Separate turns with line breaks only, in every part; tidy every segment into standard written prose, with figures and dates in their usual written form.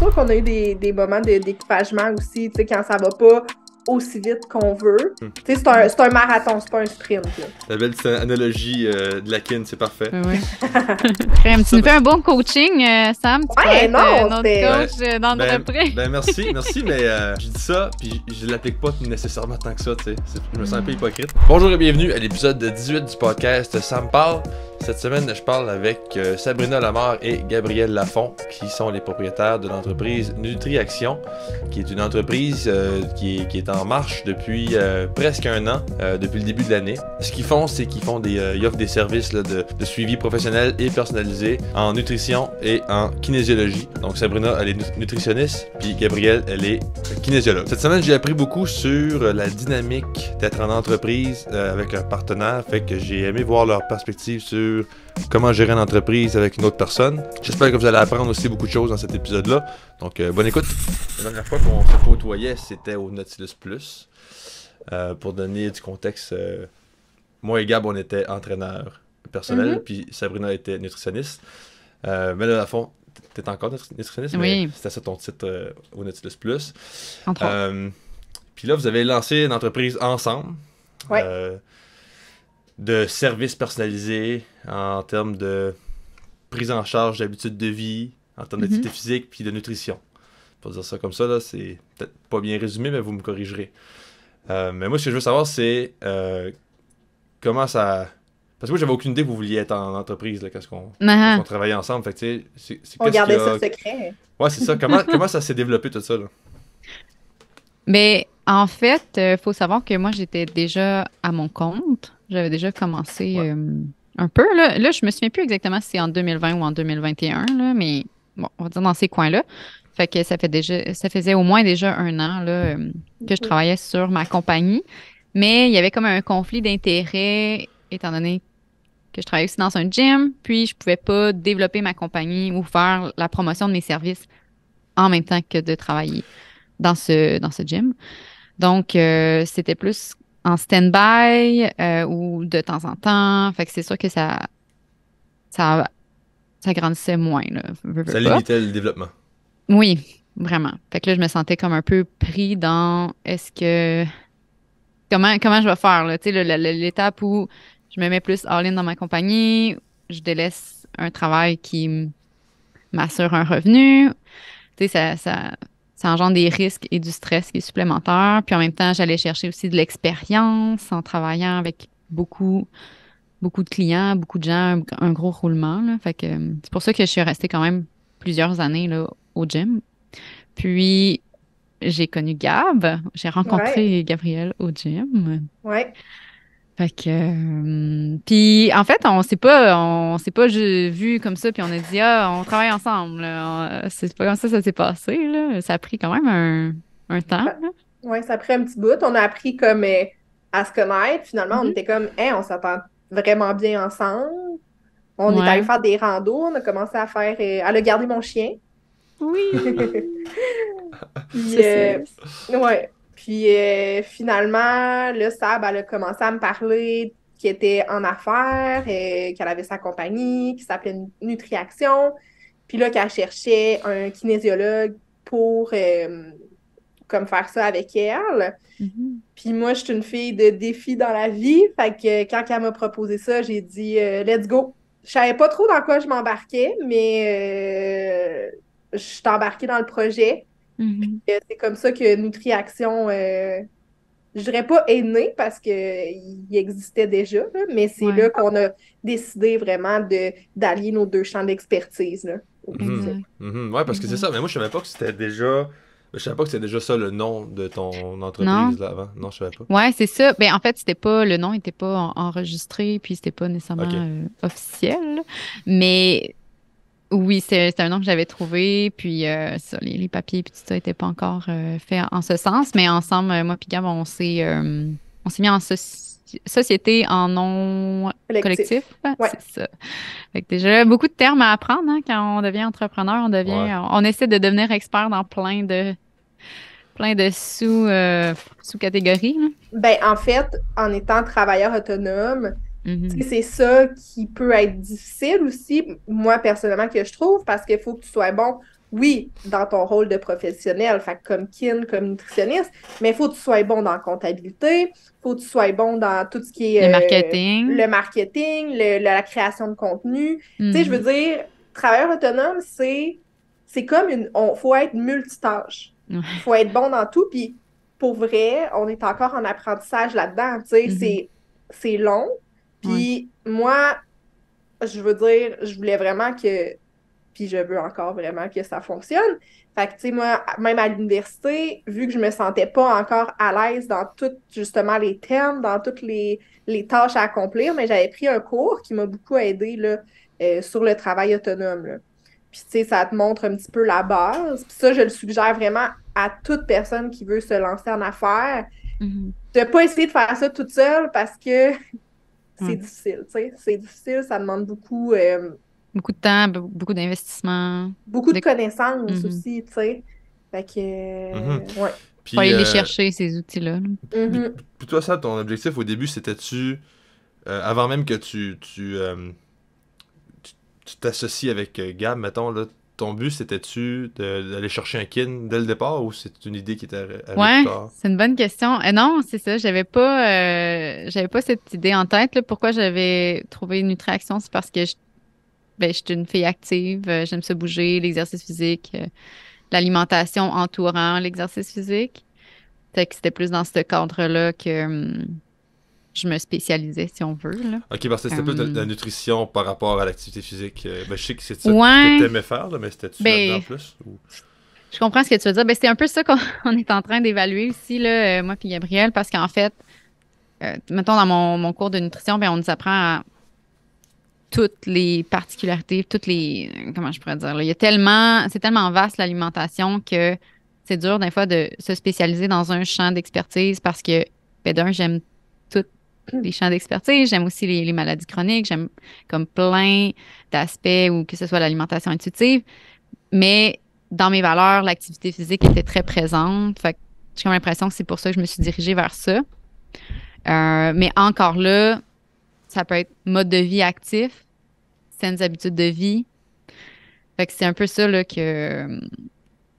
sûr qu'on a eu des moments d'équipagement aussi, tu sais, quand ça va pas aussi vite qu'on veut. Tu sais, c'est un marathon, c'est pas un sprint. Là.
La belle petite analogie de la kin, c'est parfait.
Oui. Tu nous fais un bon coaching, Sam. Tu
Ouais, non,
notre coach d'entreprise.
Merci, mais je dis ça, puis je l'applique pas nécessairement tant que ça, tu sais. Je me sens un peu hypocrite. Bonjour et bienvenue à l'épisode 18 du podcast Sam parle. Cette semaine, je parle avec Sabrina Lamar et Gabriel Lafont, qui sont les propriétaires de l'entreprise NutriAction, qui est une entreprise qui est en marche depuis presque un an, depuis le début de l'année. Ce qu'ils font, c'est qu'ils ils offrent des services là, de suivi professionnel et personnalisé en nutrition et en kinésiologie. Donc Sabrina, elle est nutritionniste, puis Gabriel, elle est kinésiologue. Cette semaine, j'ai appris beaucoup sur la dynamique d'être en entreprise avec un partenaire, fait que j'ai aimé voir leur perspective sur comment gérer une entreprise avec une autre personne. J'espère que vous allez apprendre aussi beaucoup de choses dans cet épisode-là. Donc, bonne écoute. La dernière fois qu'on se côtoyait, c'était au Nautilus Plus. Pour donner du contexte, moi et Gab, on était entraîneurs personnels, puis Sabrina était nutritionniste. Mais là, à fond, t'es encore nutritionniste,
oui.
Mais c'était ça ton titre au Nautilus Plus.
Entre autres.
Puis là, vous avez lancé une entreprise ensemble.
Ouais.
De services personnalisés en termes de prise en charge d'habitudes de vie, en termes d'activité physique puis de nutrition. Pour dire ça comme ça, là, c'est peut-être pas bien résumé, mais vous me corrigerez. Mais moi, ce que je veux savoir, c'est comment ça... Parce que moi, j'avais aucune idée que vous vouliez être en entreprise là, quand on travaillait ensemble. Fait que, tu sais,
on gardait ça secret.
Ouais, c'est ça. Comment ça s'est développé tout ça, là?
Mais en fait, il faut savoir que moi, j'étais déjà à mon compte. J'avais déjà commencé un peu. Là, je me souviens plus exactement si c'est en 2020 ou en 2021, là, mais bon, on va dire dans ces coins-là. Fait que ça faisait au moins déjà un an là, que je travaillais sur ma compagnie. Mais il y avait comme un conflit d'intérêts, étant donné que je travaillais aussi dans un gym, puis je pouvais pas développer ma compagnie ou faire la promotion de mes services en même temps que de travailler dans ce gym. Donc, c'était plus en stand-by ou de temps en temps. Fait que c'est sûr que ça grandissait moins. Là,
ça limitait le développement.
Oui, vraiment. Fait que là, je me sentais comme un peu pris dans comment je vais faire, là? Tu sais, l'étape où je me mets plus all-in dans ma compagnie, je délaisse un travail qui m'assure un revenu. Tu sais, ça engendre des risques et du stress qui est supplémentaire. Puis en même temps, j'allais chercher aussi de l'expérience en travaillant avec beaucoup de clients, beaucoup de gens, un gros roulement. Là. Fait que c'est pour ça que je suis restée quand même plusieurs années là, au gym. Puis j'ai connu Gab. J'ai rencontré Gabriel au gym.
Ouais.
Fait que puis en fait on s'est pas vu comme ça puis on a dit on travaille ensemble là. C'est pas comme ça s'est passé là, ça a pris quand même un temps.
Ouais, ça a pris un petit bout, on a appris comme à se connaître, finalement on était comme on s'entend vraiment bien ensemble. On est allé faire des randos, on a commencé à faire elle a gardé mon chien.
Oui.
Puis, ouais. Puis finalement, là, Sab, elle a commencé à me parler qu'elle était en affaires, qu'elle avait sa compagnie, qui s'appelait NutriAction. Puis là, qu'elle cherchait un kinésiologue pour comme faire ça avec elle. Puis moi, je suis une fille de défi dans la vie. Fait que quand elle m'a proposé ça, j'ai dit let's go. Je savais pas trop dans quoi je m'embarquais, mais je suis embarquée dans le projet. Puis, c'est comme ça que NutriAction, je dirais pas est né parce qu'il existait déjà, là, mais c'est là qu'on a décidé vraiment d'allier nos deux champs d'expertise. Là,
ouais, parce que c'est ça. Mais moi, je savais pas que c'était déjà... Je savais pas que c'était déjà ça le nom de ton entreprise là, avant. Non, je savais pas.
Ouais, c'est ça. Ben, en fait, le nom n'était pas enregistré, puis c'était pas nécessairement officiel. Mais oui, c'est un nom que j'avais trouvé, puis ça, les papiers et tout ça n'étaient pas encore faits en ce sens. Mais ensemble, moi et Gab, on s'est mis en société en nom collectif.
Ouais.
C'est ça. Fait que déjà, beaucoup de termes à apprendre hein, quand on devient entrepreneur. On essaie de devenir expert dans plein de sous-catégories.
Ben, en fait, en étant travailleur autonome, c'est ça qui peut être difficile aussi, moi, personnellement, que je trouve, parce qu'il faut que tu sois bon oui, dans ton rôle de professionnel, fait que comme kin, comme nutritionniste, mais il faut que tu sois bon dans la comptabilité, il faut que tu sois bon dans tout ce qui
Le
est
marketing.
le marketing, la création de contenu. Tu sais, je veux
Mhm.
dire, travailleur autonome, c'est comme faut être multitâche.
Ouais.
Faut être bon dans tout, puis pour vrai, on est encore en apprentissage là-dedans, tu sais,
Mhm.
c'est long,
Ouais.
puis moi, je veux dire, je voulais vraiment que, puis je veux encore vraiment que ça fonctionne. Fait que, tu sais, moi, même à l'université, vu que je me sentais pas encore à l'aise dans tous, justement, les thèmes, dans toutes les tâches à accomplir, mais j'avais pris un cours qui m'a beaucoup aidé, là, sur le travail autonome, là. Puis, tu sais, ça te montre un petit peu la base. Puis ça, je le suggère vraiment à toute personne qui veut se lancer en affaires,
Mhm.
de pas essayer de faire ça toute seule parce que c'est
Ouais.
difficile, tu sais. C'est difficile, ça demande
Beaucoup de temps, beaucoup d'investissement.
beaucoup de
De...
connaissances
Mhm.
aussi, tu sais. Fait que,
Mhm.
ouais.
Faut
Puis,
aller les chercher, ces outils-là. Là.
puis,
Mhm.
puis toi, ça, ton objectif au début, c'était-tu, avant même que tu t'associes avec Gab, mettons, là, ton but, c'était-tu d'aller chercher un kin dès le départ ou c'est une idée qui est arrivée plus
Ouais,
tard?
c'est une bonne question. Non, c'est ça. J'avais pas cette idée en tête. Là. Pourquoi j'avais trouvé Nutriaction, c'est parce que je suis une fille active. J'aime se bouger, l'exercice physique, l'alimentation entourant l'exercice physique. Fait que c'était plus dans ce cadre-là que je me spécialisais, si on veut, là.
Ok, parce que c'était plus de
Euh,
la nutrition par rapport à l'activité physique. Ben, je sais que c'est ça que
ouais,
t'aimais faire, là, mais c'était-tu là-dedans
ben,
plus? Ou...
je comprends ce que tu veux dire. Ben, c'est un peu ça qu'on on est en train d'évaluer aussi, là, moi puis Gabriel, parce qu'en fait, mettons dans mon cours de nutrition, ben, on nous apprend à toutes les particularités, comment je pourrais dire, là. C'est tellement vaste l'alimentation que c'est dur des fois de se spécialiser dans un champ d'expertise parce que, ben, d'un, j'aime tous les champs d'expertise, j'aime aussi les maladies chroniques, j'aime comme plein d'aspects ou que ce soit l'alimentation intuitive, mais dans mes valeurs, l'activité physique était très présente. Fait que j'ai comme l'impression que c'est pour ça que je me suis dirigée vers ça. Mais encore là, ça peut être mode de vie actif, saines habitudes de vie. Fait que c'est un peu ça là, que,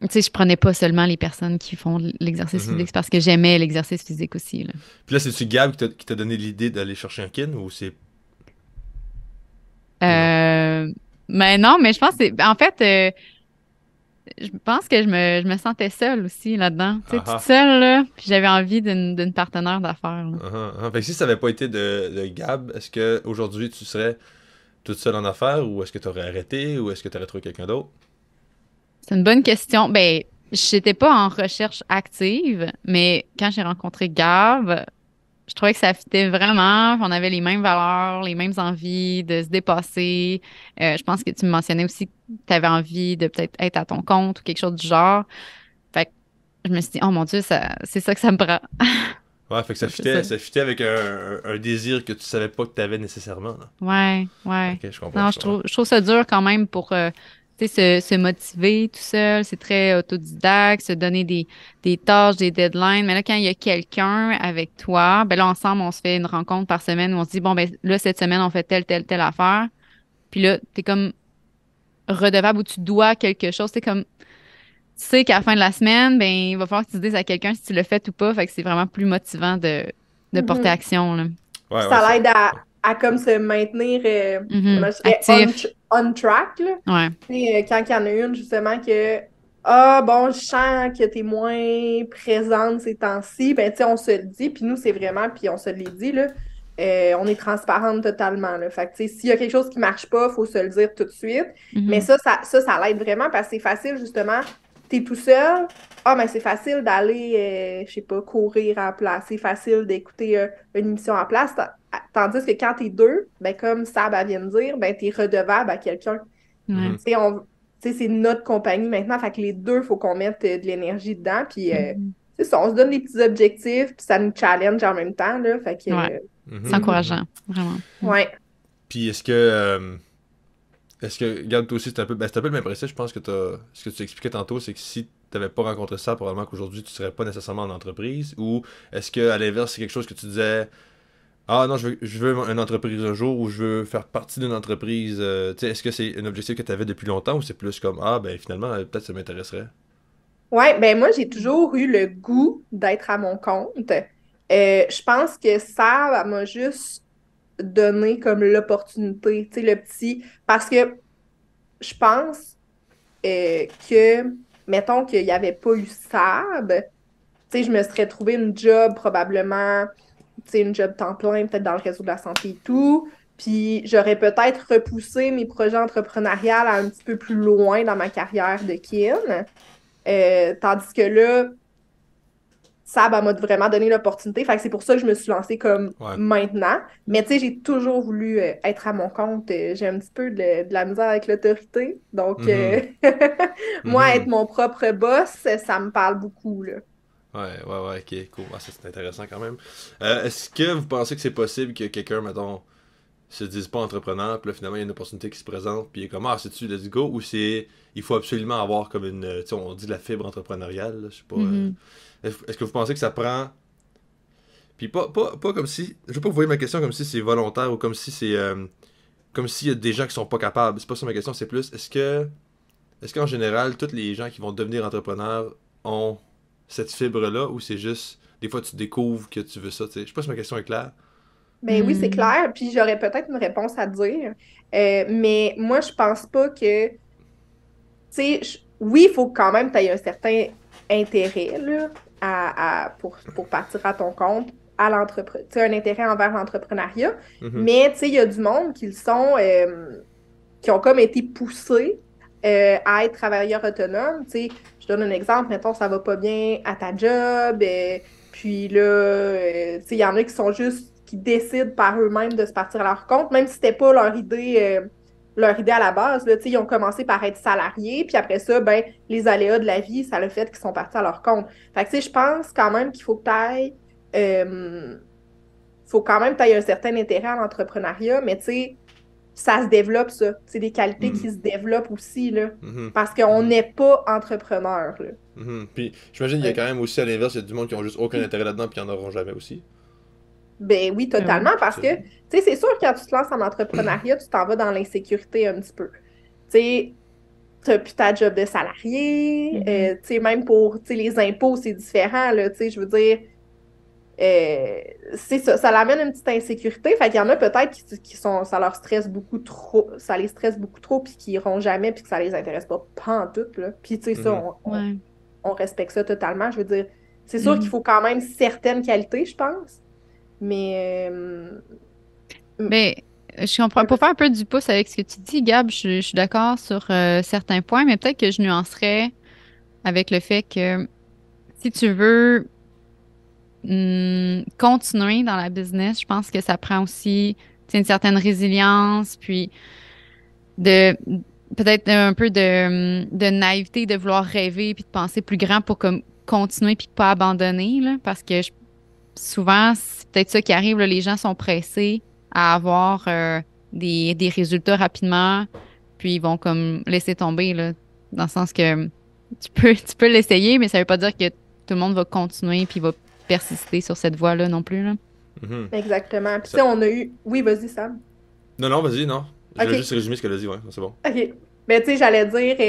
tu sais, je prenais pas seulement les personnes qui font l'exercice physique,
Mhm.
c'est parce que j'aimais l'exercice physique aussi, là.
Puis là, c'est-tu Gab qui t'a donné l'idée d'aller chercher un kin ou c'est. Ou non?
Euh, mais non, mais je pense que en fait, je pense que je me sentais seule aussi là-dedans. Tu sais,
Ah
toute
ah.
seule, là, puis j'avais envie d'une partenaire d'affaires, là.
Ah ah, ah. Fait que si ça avait pas été de Gab, est-ce que aujourd'hui tu serais toute seule en affaires ou est-ce que tu aurais arrêté ou est-ce que tu aurais trouvé quelqu'un d'autre?
C'est une bonne question. Ben, j'étais pas en recherche active, mais quand j'ai rencontré Gab, je trouvais que ça fitait vraiment. On avait les mêmes valeurs, les mêmes envies de se dépasser. Je pense que tu me mentionnais aussi que tu avais envie de peut-être être à ton compte ou quelque chose du genre. Fait que je me suis dit, oh mon Dieu, c'est ça que ça me prend.
Ouais, fait que
C'est un peu ça.
ça fitait avec un désir que tu savais pas que tu avais nécessairement, là.
Ouais, ouais.
Ok, je comprends,
Non,
je comprends.
je trouve ça dur quand même pour tu sais, se motiver tout seul. C'est très autodidacte, se donner des tâches, des deadlines. Mais là, quand il y a quelqu'un avec toi, ben là, ensemble, on se fait une rencontre par semaine où on se dit, bon, ben là, cette semaine, on fait telle affaire. Puis là, t'es comme redevable ou tu dois quelque chose. C'est comme, tu sais qu'à la fin de la semaine, ben, il va falloir que tu dises à quelqu'un si tu le fais ou pas. Fait que c'est vraiment plus motivant de porter
Mhm.
action, là.
Ouais, ouais,
Ça
ça.
l'aide à comme se maintenir,
Mhm.
comment je dirais,
Actif.
on track, là.
Ouais.
Tu sais, quand il y en a une, justement, que, ah, bon, je sens que t'es moins présente ces temps-ci, ben, tu sais, on se le dit, puis nous, c'est vraiment, puis on se l'est dit, là, on est transparente totalement, là. Fait que, tu sais, s'il y a quelque chose qui marche pas, il faut se le dire tout de suite. Mais
Mhm.
ça l'aide vraiment parce que c'est facile, justement, t'es tout seul, ah, mais c'est facile d'aller, je sais pas, courir en place, c'est facile d'écouter une émission en place, tandis que quand t'es deux, ben, comme Sab elle vient de dire, ben, t'es redevable à quelqu'un.
Ouais.
Mhm.
Tu sais, tu sais, c'est notre compagnie maintenant, fait que les deux, il faut qu'on mette de l'énergie dedans, puis
Mhm.
c'est ça, on se donne des petits objectifs, puis ça nous challenge en même temps, là, fait que,
Ouais. C'est
Mhm,
mhm.
mhm.
encourageant, vraiment. Mm.
Ouais.
Puis est-ce que, regarde, toi aussi, c'est un peu le même principe, je pense que ce que tu expliquais tantôt, c'est que si t'avais pas rencontré ça, probablement qu'aujourd'hui, tu serais pas nécessairement en entreprise, ou est-ce que, à l'inverse, c'est quelque chose que tu disais, Ah non, je veux une entreprise un jour ou je veux faire partie d'une entreprise. Tu sais, est-ce que c'est un objectif que tu avais depuis longtemps ou c'est plus comme ah ben finalement peut-être ça m'intéresserait.
Ouais, ben moi, j'ai toujours eu le goût d'être à mon compte. Je pense que ça m'a juste donné comme l'opportunité, tu sais, le petit. Parce que je pense que, mettons qu'il n'y avait pas eu SAB, tu sais, je me serais trouvé une job probablement, tu sais, une job temps plein, peut-être dans le réseau de la santé et tout. Puis j'aurais peut-être repoussé mes projets entrepreneuriales à un petit peu plus loin dans ma carrière de kin. Tandis que là, ça m'a vraiment donné l'opportunité. Fait que c'est pour ça que je me suis lancée comme
Ouais.
maintenant. Mais tu sais, j'ai toujours voulu être à mon compte. J'ai un petit peu de la misère avec l'autorité. Donc,
Mhm.
moi, être
Mhm.
mon propre boss, ça me parle beaucoup, là.
Ouais, ok, cool. Ah, ça c'est intéressant quand même. Est-ce que vous pensez que c'est possible que quelqu'un, mettons, se dise pas entrepreneur, puis là finalement il y a une opportunité qui se présente, puis il est comme ah c'est-tu, let's go, ou c'est il faut absolument avoir comme une, tu sais, on dit de la fibre entrepreneuriale, là, je sais pas.
Mhm.
Est-ce que vous pensez que ça prend. Puis pas comme si. Je veux pas vous voyez ma question comme si c'est volontaire ou comme si c'est. Comme s'il y a des gens qui sont pas capables. C'est pas ça ma question, c'est plus est-ce que. Est-ce qu'en général, tous les gens qui vont devenir entrepreneurs ont cette fibre-là ou c'est juste. Des fois tu découvres que tu veux ça, tu sais. Je sais pas si ma question est claire.
Ben oui, c'est
Mhm.
clair. Puis j'aurais peut-être une réponse à dire. Mais moi, je pense pas que, tu sais, oui, il faut quand même que tu aies un certain intérêt là, pour partir à ton compte, à l'entreprise, tu sais, un intérêt envers l'entrepreneuriat.
Mhm.
Mais, tu sais, il y a du monde qui ont comme été poussés à être travailleurs autonomes. Tu sais, je donne un exemple, mettons, ça va pas bien à ta job, puis là, tu sais, il y en a qui sont juste, qui décident par eux-mêmes de se partir à leur compte, même si c'était pas leur idée à la base. Là, tu sais, ils ont commencé par être salariés, puis après ça, ben, les aléas de la vie, ça a le fait qu'ils sont partis à leur compte. Fait que, tu sais, je pense quand même qu'il faut que tu ailles, faut quand même que tu aies un certain intérêt à l'entrepreneuriat, mais tu sais, ça se développe, ça. C'est des qualités qui se développent aussi, là.
Mhm.
Parce qu'on
Mhm.
n'est pas entrepreneur, là.
Mhm. Puis j'imagine qu'il y a
Ouais.
quand même aussi à l'inverse, il y a du monde qui ont juste aucun intérêt là-dedans puis qui en auront jamais aussi.
Ben oui,
Ben oui.
totalement, parce
C'est-
que, tu sais, c'est sûr, quand tu te lances en entrepreneuriat, tu t'en vas dans l'insécurité un petit peu. Tu sais, t'as plus ta job de salarié,
Mhm.
tu sais, même pour, tu sais, les impôts, c'est différent, là, tu sais, je veux dire, euh, c'est ça, ça l'amène une petite insécurité. Fait qu'il y en a peut-être qui sont, ça leur stresse beaucoup trop, ça les stresse beaucoup trop, puis qui iront jamais, puis que ça les intéresse pas pantoute, là. Puis, tu sais, ça,
Mhm.
Ouais.
on respecte ça totalement. Je veux dire, c'est sûr qu'il
Mhm.
faut quand même certaines qualités, je pense, mais...
Ben, je comprends.
ouais,
Pour faire un
vas-y.
peu du pouce avec ce que tu dis, Gab, je suis d'accord sur certains points, mais peut-être que je nuancerais avec le fait que si tu veux continuer dans la business, je pense que ça prend aussi tu sais, une certaine résilience, puis de peut-être un peu de naïveté, de vouloir rêver, puis de penser plus grand pour comme continuer puis pas abandonner, là, parce que souvent, c'est peut-être ça qui arrive, là, les gens sont pressés à avoir des résultats rapidement, puis ils vont comme laisser tomber, là, dans le sens que tu peux l'essayer, mais ça veut pas dire que tout le monde va continuer puis va persister sur cette voie-là non plus, là.
Mhm.
Exactement. Puis, tu sais,
Ça-
on a eu... Oui, vas-y, Sam.
Non, non, vas-y, non. Je vais juste
OK.
résumer ce qu'elle a dit, ouais, c'est bon.
OK. Mais tu sais, j'allais dire, tu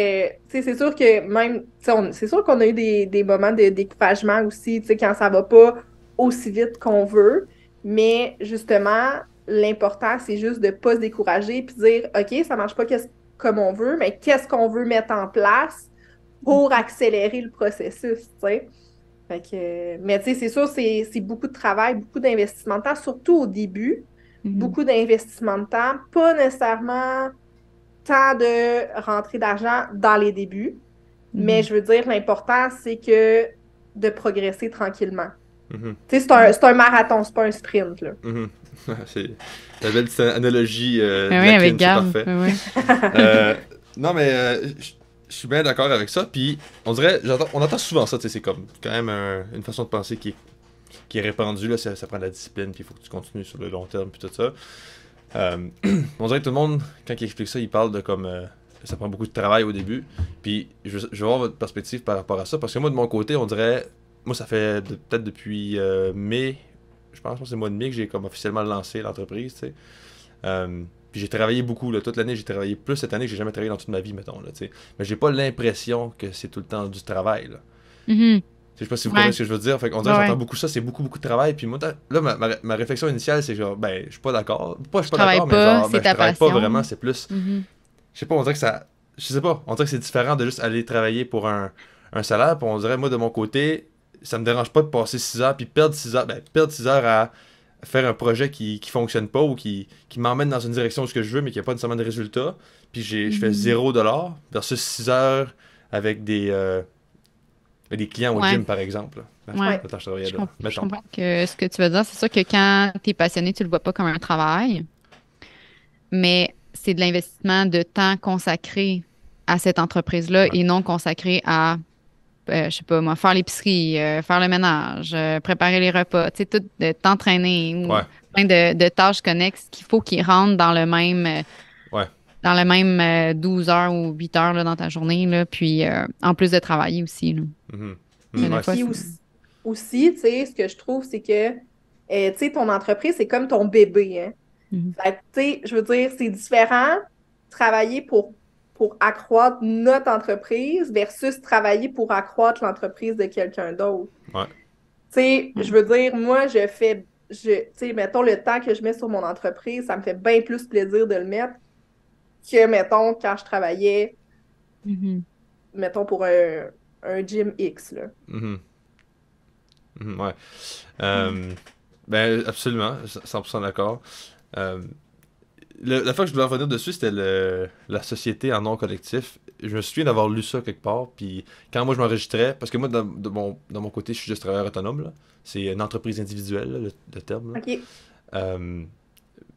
sais, c'est sûr que même, tu sais, c'est sûr qu'on a eu des moments de découragement aussi, tu sais, quand ça va pas aussi vite qu'on veut. Mais justement, l'important, c'est juste de pas se décourager puis dire, OK, ça marche pas comme on veut, mais qu'est-ce qu'on veut mettre en place pour accélérer le processus, tu sais. Fait que, mais tu sais, c'est sûr, c'est beaucoup de travail, beaucoup d'investissement de temps, surtout au début.
Mhm.
Beaucoup d'investissement de temps, pas nécessairement tant de rentrée d'argent dans les débuts, mais
Mhm.
je veux dire, l'important, c'est que de progresser tranquillement.
Mhm.
Tu sais, c'est un marathon, c'est pas un sprint, là.
Mhm. C'est la belle petite analogie
Ben
de
oui,
la
avec
kin, c'est
Gab.
parfait.
Ben oui.
Euh, non, mais je suis bien d'accord avec ça. Puis, on dirait, on entend souvent ça, tu sais, c'est comme quand même une façon de penser qui est répandue, là, ça prend de la discipline, puis il faut que tu continues sur le long terme, puis tout ça. Euh, on dirait que tout le monde, quand il explique ça, il parle de comme ça prend beaucoup de travail au début. Puis, je veux voir votre perspective par rapport à ça, parce que moi, de mon côté, on dirait, moi, ça fait peut-être depuis mai, je pense que c'est le mois de mai que j'ai comme officiellement lancé l'entreprise, tu sais. Puis j'ai travaillé beaucoup, là, toute l'année, j'ai travaillé plus cette année que j'ai jamais travaillé dans toute ma vie, mettons, là, tu sais. Mais j'ai pas l'impression que c'est tout le temps du travail, là.
Mhm.
Je sais pas si vous
Ouais.
comprenez ce que je veux dire. Fait qu'on dirait que
Ouais.
j'entends beaucoup ça, c'est beaucoup, beaucoup de travail. Puis moi, là, ma réflexion initiale, c'est genre, ben, je suis pas d'accord. Pas, je suis pas
Travaille
d'accord, mais
pas,
genre,
c'est
ben, je
ta
travaille pas
passion.
vraiment, c'est plus.
Mhm.
Je sais pas, on dirait que ça. Je sais pas, on dirait que c'est différent de juste aller travailler pour un salaire. Puis on dirait, moi, de mon côté, ça me dérange pas de passer 6 heures, puis perdre 6 heures à faire un projet qui fonctionne pas ou qui m'emmène dans une direction où ce que je veux, mais qui a pas nécessairement de résultat. Puis je fais
Mhm.
$0 versus 6 heures avec des clients au
Ouais.
gym, par exemple. Là.
Ouais.
Attends, je travaillais
Je
là.
je comprends que ce que tu veux dire, c'est sûr que quand tu es passionné, tu le vois pas comme un travail, mais c'est de l'investissement de temps consacré à cette entreprise-là
Ouais.
et non consacré à, je sais pas moi, faire l'épicerie, faire le ménage, préparer les repas, tu sais, tout, t'entraîner ou
Ouais.
plein de tâches connexes qu'il faut qu'ils rentrent
Ouais.
dans le même 12 heures ou 8 heures là, dans ta journée, là, puis en plus de travailler aussi. Là.
Mhm.
Mais des
Ouais,
fois,
Puis
c'est...
aussi, tu sais, ce que je trouve, c'est que, tu sais, ton entreprise, c'est comme ton bébé, hein.
Mhm.
Fait que, tu sais, je veux dire, c'est différent travailler pour accroître notre entreprise versus travailler pour accroître l'entreprise de quelqu'un d'autre.
ouais.
Tu sais,
Ouais.
je veux dire, moi, tu sais, mettons, le temps que je mets sur mon entreprise, ça me fait bien plus plaisir de le mettre que, mettons, quand je travaillais,
Mhm.
mettons, pour un gym X, là.
Mhm. Ouais. Ben, absolument, 100% d'accord. Euh, la fois que je voulais revenir dessus, c'était la société en nom collectif. Je me souviens d'avoir lu ça quelque part, puis quand moi je m'enregistrais, parce que moi, de mon côté, je suis juste travailleur autonome, là. C'est une entreprise individuelle, là, le terme, là.
OK.
Euh,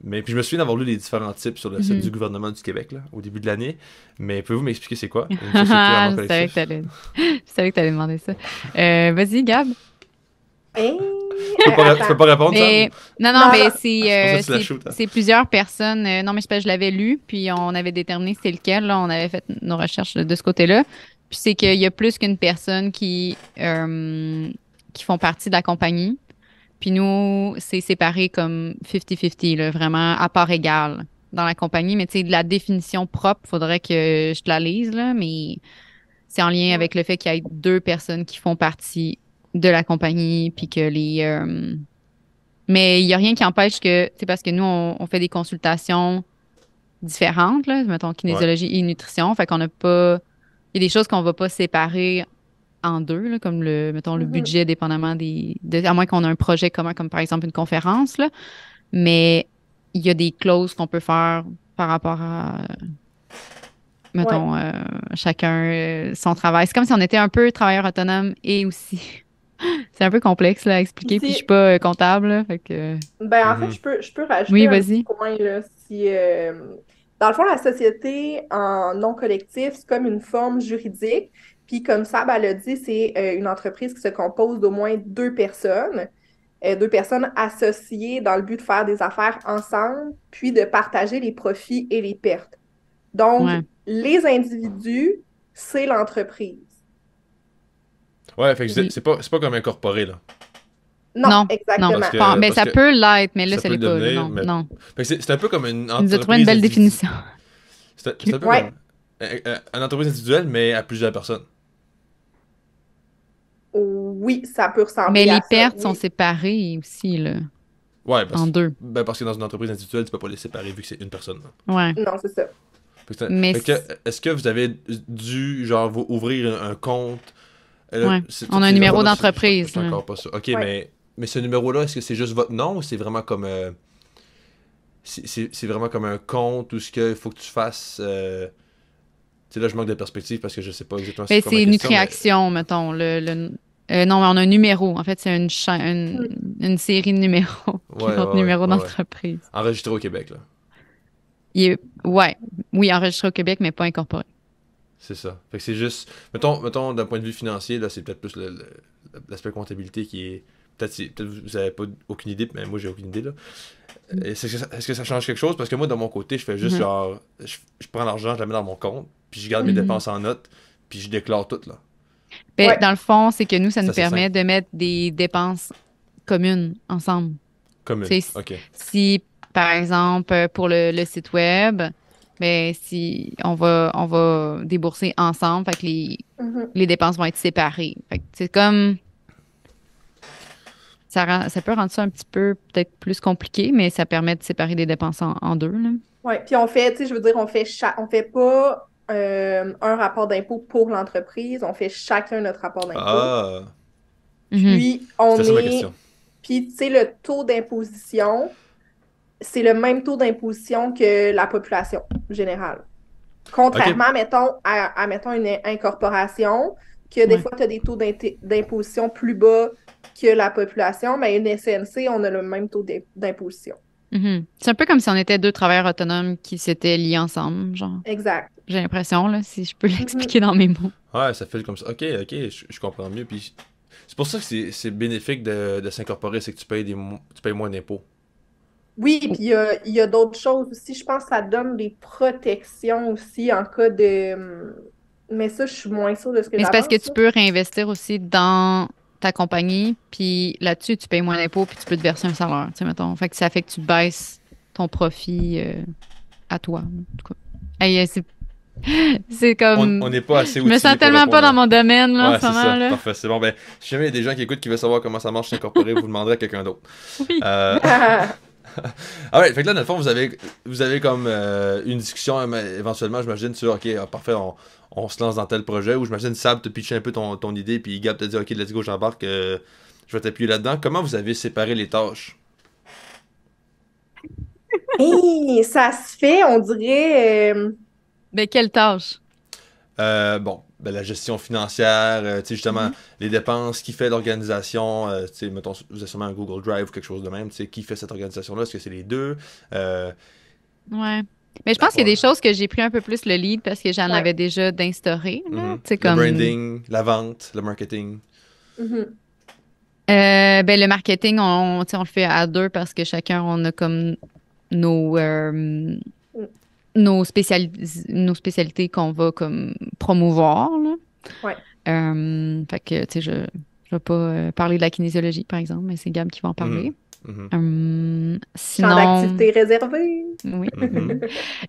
mais puis je me souviens d'avoir lu les différents types sur le site
Mhm.
du gouvernement du Québec, là, au début de l'année. Mais pouvez-vous m'expliquer c'est quoi? Une société en nom
Je savais
collectif?
je savais que t'allais demander ça. Vas-y, Gab.
Hein?
Tu peux pas répondre, Sam?
Mais non, non,
Non,
mais
non.
C'est pour ça que tu la shootes, hein?
c'est plusieurs personnes. Non, mais je l'avais lu, puis on avait déterminé c'était lequel. Là, on avait fait nos recherches de ce côté-là. Puis c'est qu'il y a plus qu'une personne qui font partie de la compagnie. Puis nous, c'est séparé comme 50-50, là, vraiment à part égale dans la compagnie. Mais tu sais, de la définition propre, faudrait que je te la lise, là, mais c'est en lien
Ouais.
avec le fait qu'il y ait deux personnes qui font partie de la compagnie, puis que mais il n'y a rien qui empêche que, c'est parce que nous, on fait des consultations différentes, là, mettons
Ouais.
kinésiologie et nutrition, fait qu'on n'a pas, il y a des choses qu'on va pas séparer en deux, là, comme mettons, le
Mhm.
budget, dépendamment à moins qu'on ait un projet commun, comme par exemple une conférence, là, mais il y a des clauses qu'on peut faire par rapport à,
Ouais.
mettons, chacun son travail. C'est comme si on était un peu travailleur autonome et aussi. C'est un peu complexe là, à expliquer, puis je suis
Aussi,
pas comptable, là, fait que...
ben, en fait,
Mhm.
je peux rajouter
Oui,
un petit
vas-y.
point, là. Si, dans le fond, la société en non collectif, c'est comme une forme juridique. Puis, comme ça, ben, elle a dit, c'est une entreprise qui se compose d'au moins deux personnes associées dans le but de faire des affaires ensemble, puis de partager les profits et les pertes. Donc,
Ouais.
les individus, c'est l'entreprise.
Ouais, fait que
Oui.
c'est pas comme incorporé, là.
Non,
Non, non.
exactement.
Mais
Parce
ça
que
peut l'être, mais là,
ça
ça
peut
l'est
le
pas, là.
devenir,
Non,
mais.
non.
Fait que c'est un peu comme une
Tu nous as trouvé une
entreprise
belle
individuelle.
définition.
C'est un peu
Ouais.
comme une entreprise individuelle, mais à plusieurs personnes.
Oui, ça peut
Mais
ressembler à
les
ça.
pertes sont
Oui.
séparées aussi, là,
Ouais,
en deux.
parce que dans une entreprise individuelle, tu peux pas les séparer vu que c'est une personne, là.
Ouais.
Non, c'est ça.
Mais,
Fait que, est-ce que vous avez dû, genre, vous ouvrir un compte? Là,
ouais.
toutes
On a un
ces
numéro
infos-là, je
d'entreprise,
suis
là.
encore pas sûr. Ok,
Ouais.
mais ce numéro-là, est-ce que c'est juste votre nom ou c'est vraiment comme. C'est vraiment comme un compte ou ce qu'il faut que tu fasses. Tu sais, là, je manque de perspective parce que je sais pas exactement
Ben,
c'est quoi ma
c'est
question, mais.
Nutriaction, mettons. Non, mais on a un numéro. En fait, c'est
Hmm.
une série de numéros qui est
Ouais,
notre
ouais, ouais,
numéro
ouais, ouais.
d'entreprise.
Enregistré au Québec, là.
Ouais. Oui, enregistré au Québec, mais pas incorporé.
C'est ça. Fait que c'est juste. Mettons d'un point de vue financier, là, c'est peut-être plus l'aspect comptabilité qui est. Peut-être vous avez pas aucune idée, mais moi j'ai aucune idée là. Est-ce que ça change quelque chose? Parce que moi, de mon côté, je fais juste
Mhm.
genre. Je prends l'argent, je la mets dans mon compte, puis je garde mes
Mhm.
dépenses en note, puis je déclare tout là.
Ben,
Ouais.
dans le fond, c'est que nous, ça
C'est
nous
assez
permet
simple.
de mettre des dépenses communes ensemble.
Commune.
Tu sais,
OK.
si, par exemple, pour le site web, ben, si on va débourser ensemble, fait que
Mhm.
les dépenses vont être séparées. Fait que c'est comme, ça peut rendre ça un petit peu peut-être plus compliqué, mais ça permet de séparer les dépenses en deux, là.
Ouais. Puis on fait, tu sais, je veux dire, on fait pas un rapport d'impôt pour l'entreprise, on fait chacun notre rapport d'impôt.
Ah,
Mhm.
Puis
c'était
on
ça ma
est,
question.
puis tu sais, le taux d'imposition, c'est le même taux d'imposition que la population générale.
OK.
Contrairement, mettons, mettons, une incorporation, que des
Ouais.
fois, tu as des taux d'imposition plus bas que la population, mais une SNC, on a le même taux d'imposition.
Mhm. C'est un peu comme si on était deux travailleurs autonomes qui s'étaient liés ensemble, genre.
Exact.
J'ai l'impression, là, si je peux
Mhm.
l'expliquer dans mes mots.
Ouais, ça fait comme ça. OK, je comprends mieux. Puis c'est pour ça que c'est bénéfique de s'incorporer, c'est que tu payes moins d'impôts.
Oui, puis il y a d'autres choses aussi. Je pense que ça donne des protections aussi en cas de. Mais ça, je suis moins sûre de ce que
Mais c'est parce que
j'avance,
tu
là.
peux réinvestir aussi dans ta compagnie, puis là-dessus, tu payes moins d'impôts, puis tu peux te verser un salaire, tu sais, mettons. Fait que ça fait que tu baisses ton profit à toi, en tout cas. Hey, c'est
On
comme...
n'est pas assez
Je me
outillés
sens
pour
tellement pas
répondre
dans
à...
mon domaine, là, en
Ouais,
ce
c'est
moment,
ça.
là.
Parfait. C'est bon. Ben, si jamais il y a des gens qui écoutent qui veulent savoir comment ça marche s'incorporer, vous demanderez à quelqu'un d'autre.
Oui.
Euh... Ah ouais, fait que là, dans le fond, vous avez comme une discussion éventuellement, j'imagine, sur, OK, parfait, on se lance dans tel projet, ou j'imagine Sab te pitcher un peu ton idée, puis Gab te dit, OK, let's go, j'embarque, je vais t'appuyer là-dedans. Comment vous avez séparé les tâches?
Hey, ça se fait, on dirait.
Mais quelle tâche?
Bon, ben, la gestion financière, tu sais, justement,
Mhm.
les dépenses, qui fait l'organisation, tu sais, mettons, vous avez sûrement un Google Drive ou quelque chose de même, tu sais, qui fait cette organisation-là, est-ce que c'est les deux? Euh,
Ouais. Mais je pense qu'il y a
ouais.
des choses que j'ai pris un peu plus le lead parce que j'en
Ouais.
avais déjà d'instaurer, là.
Mhm.
Tu sais,
Le
comme...
branding, la vente, le marketing.
Mhm.
Ben, le marketing, tu sais, on le fait à deux parce que chacun, on a comme nos, nos spécialités qu'on va comme promouvoir, là.
Ouais.
Fait que, tu sais, je vais pas parler de la kinésiologie, par exemple, mais c'est Gab qui va en
Mhm.
parler.
Mhm.
Champ
Sinon,
d'activité réservé.
oui.
Mhm.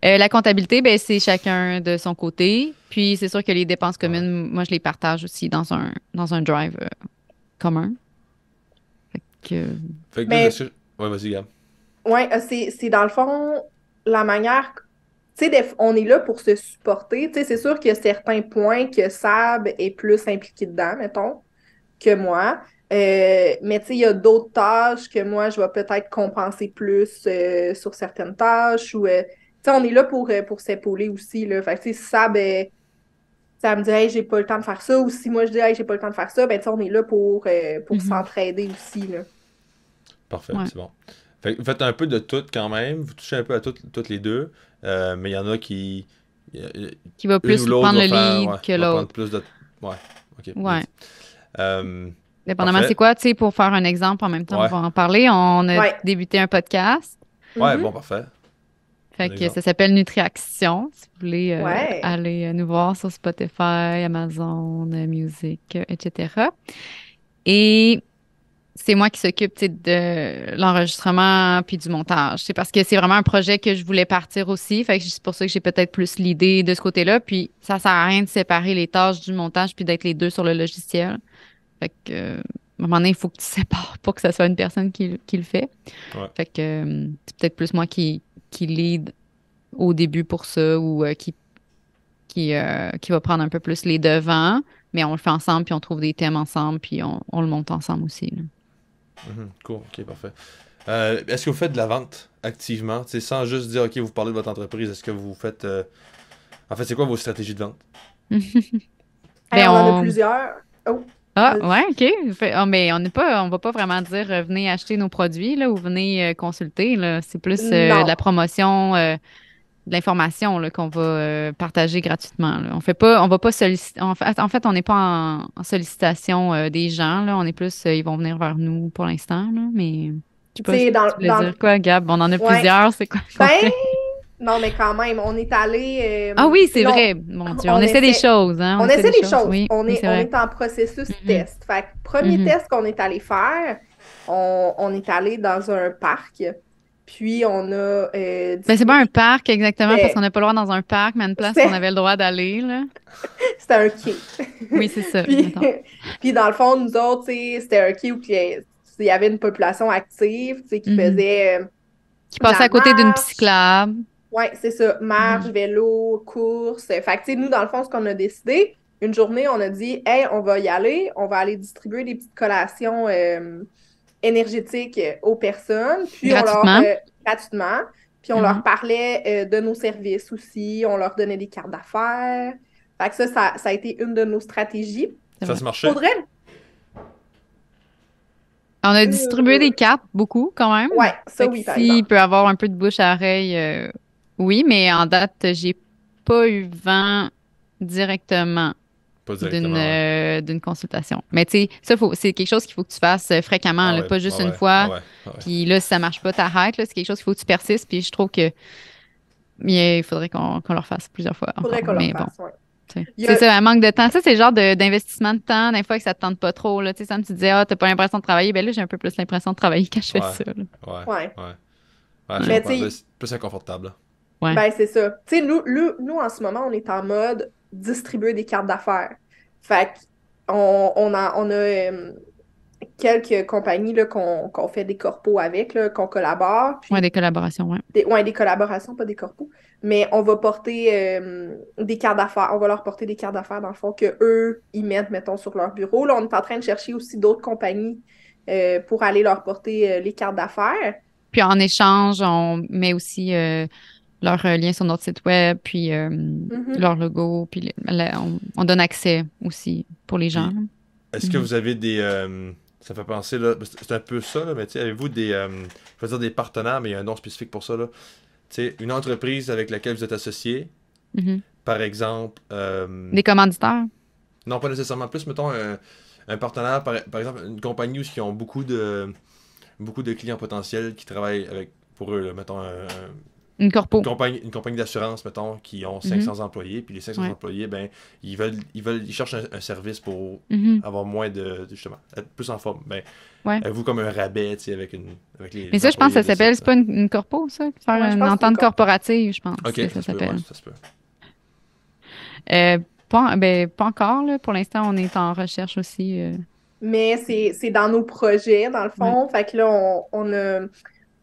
La comptabilité, ben, c'est chacun de son côté. Puis, c'est sûr que les dépenses
Ouais.
communes, moi, je les partage aussi dans un drive commun. Fait que,
Fait que là,
Mais
ouais, vas-y, Gab.
ouais, c'est dans le fond la manière. Tu sais, on est là pour se supporter. Tu sais, c'est sûr qu'il y a certains points que Sab est plus impliqué dedans, mettons, que moi. Mais tu sais, il y a d'autres tâches que moi, je vais peut-être compenser plus sur certaines tâches. Ou, tu sais, on est là pour s'épauler aussi, là. Fait que, tu sais, si Sab, ça me dit, hey, j'ai pas le temps de faire ça. Ou si moi, je dis, hey, j'ai pas le temps de faire ça, ben, tu sais, on est là pour
mhm,
s'entraider aussi, là.
Parfait,
ouais.
c'est bon. Fait que vous faites un peu de tout quand même, vous touchez un peu à toutes les deux, mais il y en a qui...
Qui va
Une ou
plus
l'autre
prendre
va
le
faire,
lead
ouais,
que
va prendre
l'autre.
plus de... Ouais, ok,
Ouais.
vas-y. Euh,
Dépendamment, c'est
parfait.
quoi, tu sais, pour faire un exemple, en même temps, on
Ouais,
va en parler. On a
Ouais.
débuté un podcast.
ouais,
Mhm.
bon, parfait.
Fait
Un
que ça
exemple.
s'appelle Nutriaction. Si vous voulez
Ouais.
aller nous voir sur Spotify, Amazon Music, etc. Et c'est moi qui s'occupe, tu sais, de l'enregistrement puis du montage. C'est parce que c'est vraiment un projet que je voulais partir aussi. Fait que c'est pour ça que j'ai peut-être plus l'idée de ce côté-là. Puis ça sert à rien de séparer les tâches du montage puis d'être les deux sur le logiciel. Fait que, à un moment donné, il faut que tu sépares pour que ça soit une personne qui le fait.
Ouais.
Fait que c'est peut-être plus moi qui lead au début pour ça ou qui va prendre un peu plus les devants, mais on le fait ensemble, puis on trouve des thèmes ensemble, puis on le monte ensemble aussi, là.
Mhm, cool, ok, parfait. Est-ce que vous faites de la vente activement, tu sais, sans juste dire, ok, vous parlez de votre entreprise, est-ce que vous faites... En fait, c'est quoi vos stratégies de vente?
Hey,
Ben
on en a
on...
plusieurs. Oh,
Ah,
vas-y.
ouais, OK. Mais on va pas vraiment dire venez acheter nos produits là, ou venez consulter, là. C'est plus de
Non.
la promotion, de l'information là, qu'on va partager gratuitement, là. On va pas solliciter. En fait, on n'est pas en sollicitation des gens, là. On est plus, ils vont venir vers nous pour l'instant, là. Mais je sais
Tu
pas,
sais,
tu voulais dire quoi, Gab? On en a
ouais.
plusieurs, c'est quoi qu'on
Ben,
fait?
non, mais quand même, on est allé.
Ah oui, c'est
Non,
vrai. Mon Dieu, on
on
essaie des
essaie.
choses, hein? On
On
essaie
essaie
des
des
choses.
choses.
Oui, oui, c'est
On
vrai.
est en processus
Mhm,
test. Fait que premier
mhm,
test qu'on est allé faire, on est allé dans un parc, puis on a...
Ben, c'est pas un parc exactement, parce
C'était
qu'on n'a pas le droit dans un parc, mais une place qu'on
c'était-
avait le droit d'aller, là.
c'était un quai.
Oui, c'est ça,
Puis,
mettons.
puis dans le fond, nous autres, tu sais, c'était un quai où il y avait une population active, tu sais, qui
Mhm.
faisait
Qui
de
passait
la
à côté d'une
marche.
cyclable.
Ouais, c'est ça. Marche,
Mhm.
vélo, course. Fait que, tu sais, nous, dans le fond, ce qu'on a décidé, une journée, on a dit, hey, on va y aller, on va aller distribuer des petites collations énergétiques aux personnes, puis on leur,
Gratuitement.
gratuitement, puis on leur
Mhm.
parlait de nos services aussi, on leur donnait des cartes d'affaires. Fait que ça a été une de nos stratégies.
C'est
Ça
vrai.
se marchait?
Faudrait,
On a distribué des
euh,
cartes, beaucoup, quand même.
ouais, ça
Fait que
oui, par
s'il
exemple.
peut avoir un peu de bouche à oreille, oui, mais en date, j'ai pas eu vent directement
Pas directement, ouais.
d'une consultation. Mais tu sais, ça, c'est quelque chose qu'il faut que tu fasses fréquemment,
Ah
là,
ouais,
pas
ah
juste une
ouais, ah
fois.
ouais, ah ouais.
Puis là, si ça marche pas, t'arrêtes, là. C'est quelque chose qu'il faut que tu persistes. Puis je trouve que il faudrait qu'on le fasse plusieurs fois
Faudrait
encore.
qu'on leur
Mais bon,
fasse, ouais.
tu sais.
Il y
C'est
a,
ça, un manque de temps. Ça, c'est le genre d'investissement de temps, des fois, que ça te tente pas trop, là. Tu sais, Sam, tu disais, ah, t'as pas l'impression de travailler. Ben là, j'ai un peu plus l'impression de travailler quand je fais
Ouais,
ça, là.
ouais,
ouais.
ouais. Ouais, je
Ouais.
Mais tu
comprends. Là,
sais,
c'est plus inconfortable, là.
Ouais.
ben c'est ça. Tu sais, nous, en ce moment, on est en mode distribuer des cartes d'affaires. Fait on a quelques compagnies là, qu'on fait des corpos avec, là, qu'on collabore,
Ouais,
puis
des collaborations, ouais.
ouais, des collaborations, pas des corpos, mais on va porter des cartes d'affaires. On va leur porter des cartes d'affaires, dans le fond, que eux ils mettent, mettons, sur leur bureau. Là, on est en train de chercher aussi d'autres compagnies pour aller leur porter les cartes d'affaires.
Puis en échange, on met aussi leur lien sur notre site web, puis
Mhm.
leur logo, puis on donne accès aussi pour les gens,
Puis,
là.
est-ce que
Mhm.
vous avez des. Ça fait penser, là. C'est un peu ça, là, mais tu sais, avez-vous des. Je veux dire des partenaires, mais il y a un nom spécifique pour ça, là. Tu sais, une entreprise avec laquelle vous êtes associé,
Mhm.
par exemple.
Des commanditaires.
Non, pas nécessairement. Plus, mettons, un partenaire, par exemple, une compagnie où ils ont beaucoup de clients potentiels qui travaillent avec, pour eux, là, mettons,
Une corpo.
une compagnie d'assurance, mettons, qui ont
Mhm.
500 employés, puis les 500
Ouais.
employés, ben, ils cherchent un service pour
Mhm.
avoir moins justement, être plus en forme. Ben,
Ouais.
avez-vous comme un rabais, tu sais, avec
Mais
les
ça, je pense que
employés
ça
de
s'appelle,
site,
c'est
là?
pas une corpo, ça? Faire
Ouais, je
une
pense que c'est une
entente
corpo.
corporative, je pense
Ok,
que
ça
ça
se peut, ouais,
s'appelle.
ça se peut.
Pas encore, là. Pour l'instant, on est en recherche aussi.
Mais c'est dans nos projets, dans le
Ouais.
fond. Fait que là,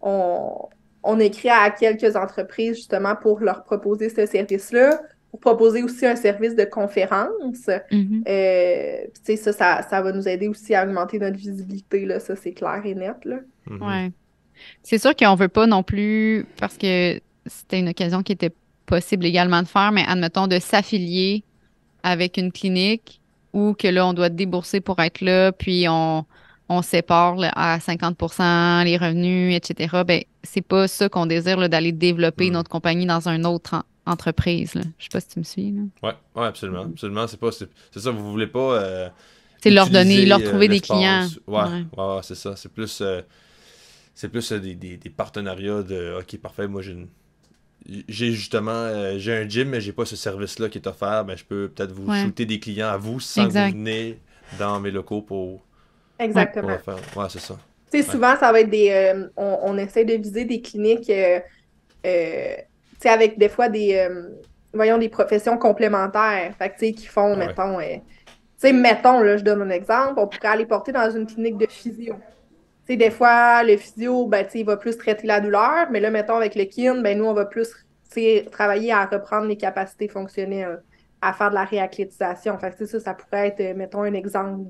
on, on écrit à quelques entreprises justement pour leur proposer ce service-là, pour proposer aussi un service de conférence.
Mhm.
Puis, tu sais, ça va nous aider aussi à augmenter notre visibilité, là, ça, c'est clair et net, là.
Mhm.
Ouais. C'est sûr qu'on veut pas non plus, parce que c'était une occasion qui était possible également de faire, mais admettons de s'affilier avec une clinique ou que là, on doit débourser pour être là, puis on sépare là, à 50% les revenus, etc. Ben, c'est pas ça qu'on désire, là, d'aller développer
Mhm.
notre compagnie dans une autre entreprise, là. Je sais pas si tu me suis, là.
Ouais, ouais, absolument. Absolument, c'est ça, vous voulez pas
C'est leur donner, leur
utiliser
trouver des clients.
l'espace. Ouais,
Ouais.
ouais, ouais, c'est ça. C'est plus des partenariats de OK, parfait, moi j'ai justement j'ai un gym, mais j'ai pas ce service-là qui est offert. Ben, je peux peut-être vous
Ouais.
shooter des clients à vous sans que vous
Exact.
venez dans mes locaux pour
Exactement.
le faire. Ouais, c'est ça.
Tu sais,
Ouais.
souvent, ça va être on essaie de viser des cliniques, tu sais, avec des fois voyons, des professions complémentaires. Fait que, tu sais, qui font,
Ah ouais.
mettons, tu sais, mettons, là, je donne un exemple, on pourrait aller porter dans une clinique de physio. Tu sais, des fois, le physio, ben, tu sais, il va plus traiter la douleur, mais là, mettons, avec le kin, ben, nous, on va plus, tu sais, travailler à reprendre les capacités fonctionnelles, à faire de la réathlétisation. Fait que, tu sais, ça pourrait être, mettons, un exemple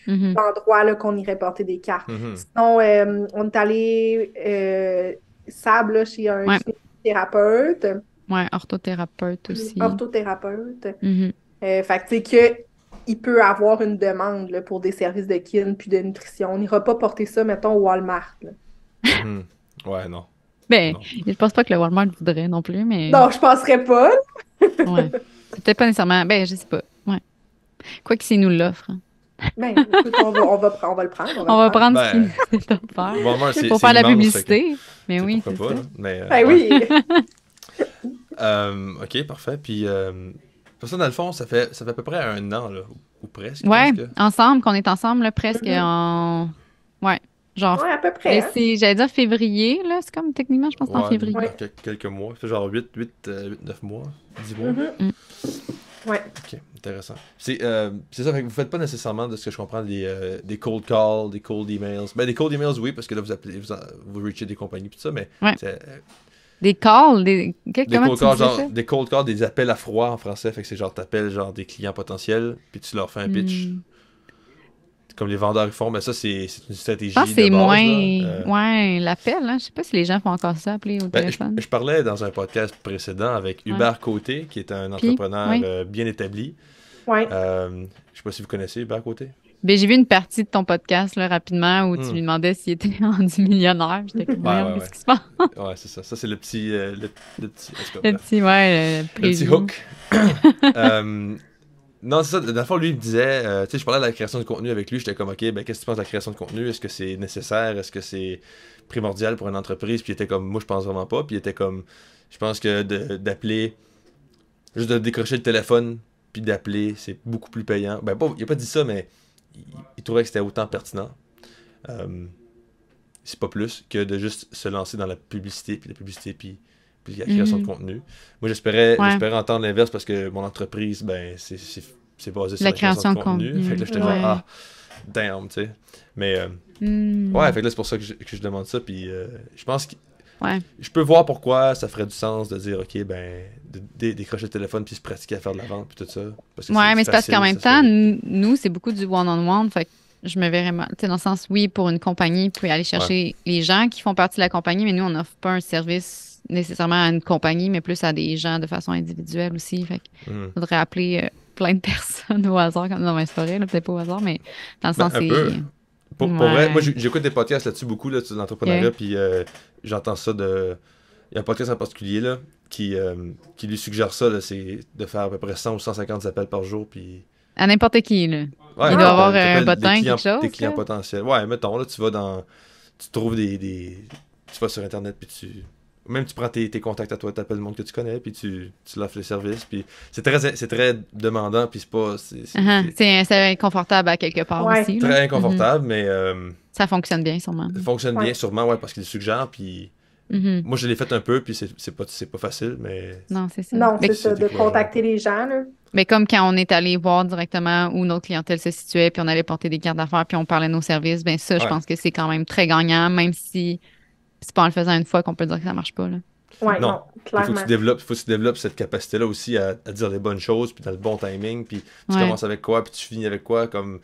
Mhm.
d'endroit là, qu'on irait porter des cartes.
Mhm.
Sinon, on est allé sable là, chez un
Ouais.
kinésithérapeute,
Ouais, orthothérapeute aussi.
orthothérapeute.
Mhm.
Fait que, tu sais, il peut avoir une demande là, pour des services de kin puis de nutrition. On n'ira pas porter ça, mettons, au Walmart, là.
Mhm. Ouais, non.
Ben,
Non.
je pense pas que le Walmart voudrait non plus, mais
Non, je penserais pas.
ouais. C'est peut-être pas nécessairement. Ben, je sais pas. Ouais. Quoi que s'ils nous l'offrent, hein.
Ben, écoute, on va le prendre.
On va
le prendre.
prendre ce
Ben,
qu'ils c'est offert
Walmart, c'est
pour faire la
immense, fait que,
publicité. Mais
tu sais,
oui,
pourquoi
c'est
pas,
ça.
là. Mais,
Ben
ouais.
oui.
Ok, parfait. Puis, pour ça, dans le fond, ça fait à peu près un an, là, ou presque,
Ouais,
presque.
ensemble, qu'on est ensemble, là, presque
Mhm.
en. Ouais. Genre,
Ouais, à peu près.
mais
Hein?
j'allais dire février, là. C'est comme techniquement, je pense que c'est en
Ouais,
février.
Ouais.
quelques mois. Ça fait genre 9 mois, 10 mois.
Mhm.
Mm.
Ouais.
Ok, intéressant. C'est ça, fait que vous faites pas nécessairement, de ce que je comprends, des cold calls, des cold emails. Ben, des cold emails, oui, parce que là, vous appelez, vous reachez des compagnies pis tout ça, mais
Ouais.
c'est,
Des calls, comment
cold
tu
calls,
disais
genre,
ça?
des cold calls, des appels à froid en français, fait que c'est genre, t'appelles genre des clients potentiels, puis tu leur fais un pitch,
Hmm.
comme les vendeurs ils font, mais ça, c'est une
Je pense
stratégie
que
de
c'est
base,
moins.
là.
Ouais, l'appel, hein. Je sais pas si les gens font encore ça, appeler au
Ben,
téléphone.
je parlais dans un podcast précédent avec
Ouais.
Hubert Côté, qui est un
Puis,
entrepreneur
oui.
bien établi.
Ouais.
Je sais pas si vous connaissez Hubert Côté.
Ben, j'ai vu une partie de ton podcast là, rapidement où tu
Hmm.
lui demandais s'il était rendu millionnaire. J'étais comme,
Ouais,
voyons,
ouais,
qu'est-ce qui se passe?
Ouais, c'est ça. Ça, c'est le petit, le petit, en tout cas,
Le
bref.
petit, ouais, le
Le petit
preview.
hook. Non, c'est ça. Dans le fond, lui, il me disait, tu sais, je parlais de la création de contenu avec lui. J'étais comme, ok, ben, qu'est-ce que tu penses de la création de contenu? Est-ce que c'est nécessaire? Est-ce que c'est primordial pour une entreprise? Puis il était comme, moi, je pense vraiment pas. Puis il était comme, je pense que d'appeler, juste de décrocher le téléphone, puis d'appeler, c'est beaucoup plus payant. Ben, il a pas dit ça, mais il trouvait que c'était autant pertinent. C'est pas plus que de juste se lancer dans la publicité, puis la création de contenu. Moi, j'espérais entendre l'inverse parce que mon entreprise, ben, c'est basé sur la création de contenu. Fait que là, j'étais genre, ah, damn, tu sais. Mais, ouais, fait que là, c'est pour ça que je demande ça. Puis, je pense que je peux voir pourquoi ça ferait du sens de dire, ok, ben, de décrocher le téléphone puis se pratiquer à faire de la vente puis tout ça. Parce que
Ouais, mais c'est parce
facile,
qu'en même
ça se
temps,
fait vite.
nous, c'est beaucoup du one-on-one. Fait que je me verrais mal. Tu sais, dans le sens, oui, pour une compagnie, vous pouvez aller chercher les gens qui font partie de la compagnie, mais nous, on n'offre pas un service nécessairement à une compagnie, mais plus à des gens de façon individuelle aussi. Fait qu'il
Mhm.
faudrait appeler plein de personnes au hasard. Non, mais c'est pas vrai, là, peut-être pas au hasard, mais dans le
Ben,
sens,
un
c'est.
peu. Pour vrai, moi,
Ouais.
j'écoute des podcasts là-dessus beaucoup, là, sur l'entrepreneuriat,
Ok.
puis j'entends ça de... Il y a un podcast en particulier, là, qui lui suggère ça, là, c'est de faire à peu près 100 ou 150 appels par jour, puis...
À n'importe qui, là.
Ouais,
Il
Ah,
doit avoir un
t'appelles
bottin, quelque
des
chose,
clients
là.
potentiels. Ouais, mettons, là, tu vas dans... Tu trouves tu vas sur Internet, puis tu... Même tu prends tes contacts à toi, t'appelles le monde que tu connais, puis tu l'offres les services, puis c'est très demandant, puis c'est pas...
C'est inconfortable à quelque part
Ouais.
aussi, là.
très inconfortable, mais
Ça fonctionne bien, sûrement.
ça fonctionne
Ouais.
bien, sûrement, ouais, parce qu'il suggère, puis...
Mhm.
Moi, je l'ai fait un peu, puis c'est pas facile, mais...
Non, c'est ça.
Non,
Mais,
c'est ça,
c'est
de
décourageant.
contacter les gens, là.
mais comme quand on est allé voir directement où notre clientèle se situait, puis on allait porter des cartes d'affaires, puis on parlait de nos services, ben ça, je
Ouais.
pense que c'est quand même très gagnant, même si c'est pas en le faisant une fois qu'on peut dire que ça marche pas, là.
Ouais,
Non.
non,
Il faut
clairement.
que tu développes cette capacité-là aussi à dire les bonnes choses, puis dans le bon timing, puis tu
Ouais.
commences avec quoi, puis tu finis avec quoi, comme...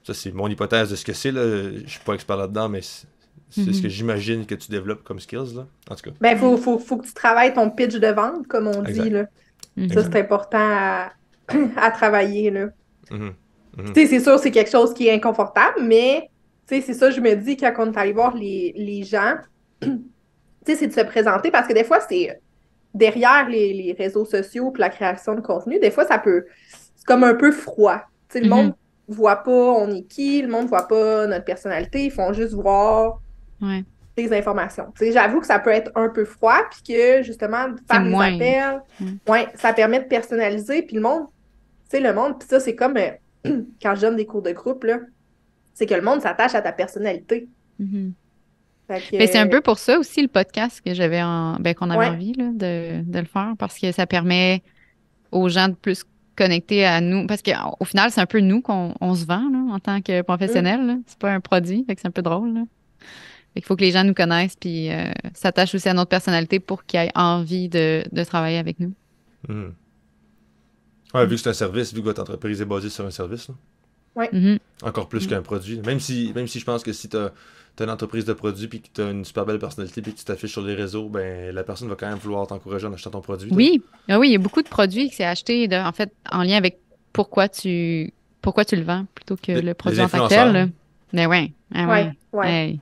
Ça, c'est mon hypothèse de ce que c'est, là. Je suis pas expert là-dedans, mais c'est ce que j'imagine que tu développes comme skills, là. En tout cas.
Ben, faut que tu travailles ton pitch de vente, comme on
Exact.
dit, là.
Mhm.
Ça, c'est important à travailler, là.
Mhm. Mhm.
Tu sais, c'est sûr, c'est quelque chose qui est inconfortable, mais, tu sais, c'est ça, je me dis, quand on est allé voir les gens, tu sais, c'est de se présenter, parce que des fois, c'est derrière les réseaux sociaux puis la création de contenu, des fois, c'est comme un peu froid. Tu sais, le monde voit pas on est qui, le monde voit pas notre personnalité, ils font juste voir
Ouais.
des informations. Tu sais, j'avoue que ça peut être un peu froid, puis que, justement, de faire
C'est
des
moins.
appels, ouais, ça permet de personnaliser, puis le monde, tu sais, puis ça, c'est comme quand je donne des cours de groupe, là, c'est que le monde s'attache à ta personnalité.
Mhm.
Fait que,
Mais c'est un peu pour ça aussi le podcast que qu'on avait
Ouais.
envie là, de le faire, parce que ça permet aux gens de plus connecter à nous. Parce qu'au final, c'est un peu nous qu'on se vend là, en tant que professionnels. là. C'est pas un produit, fait que c'est un peu drôle. Là. Fait qu'il faut que les gens nous connaissent puis s'attachent aussi à notre personnalité pour qu'ils aient envie de travailler avec nous.
Mhm. Ouais, vu que c'est un service, vu que votre entreprise est basée sur un service, là,
Mhm.
encore plus qu'un produit. Même si je pense que si t'as une entreprise de produits puis que t'as une super belle personnalité puis que tu t'affiches sur les réseaux, ben la personne va quand même vouloir t'encourager en achetant ton produit. là.
Oui, il y a beaucoup de produits qui s'est acheté en fait en lien avec pourquoi tu le vends plutôt que le produit en tant que tel. Là. Mais ouais,
Ouais.
Hey.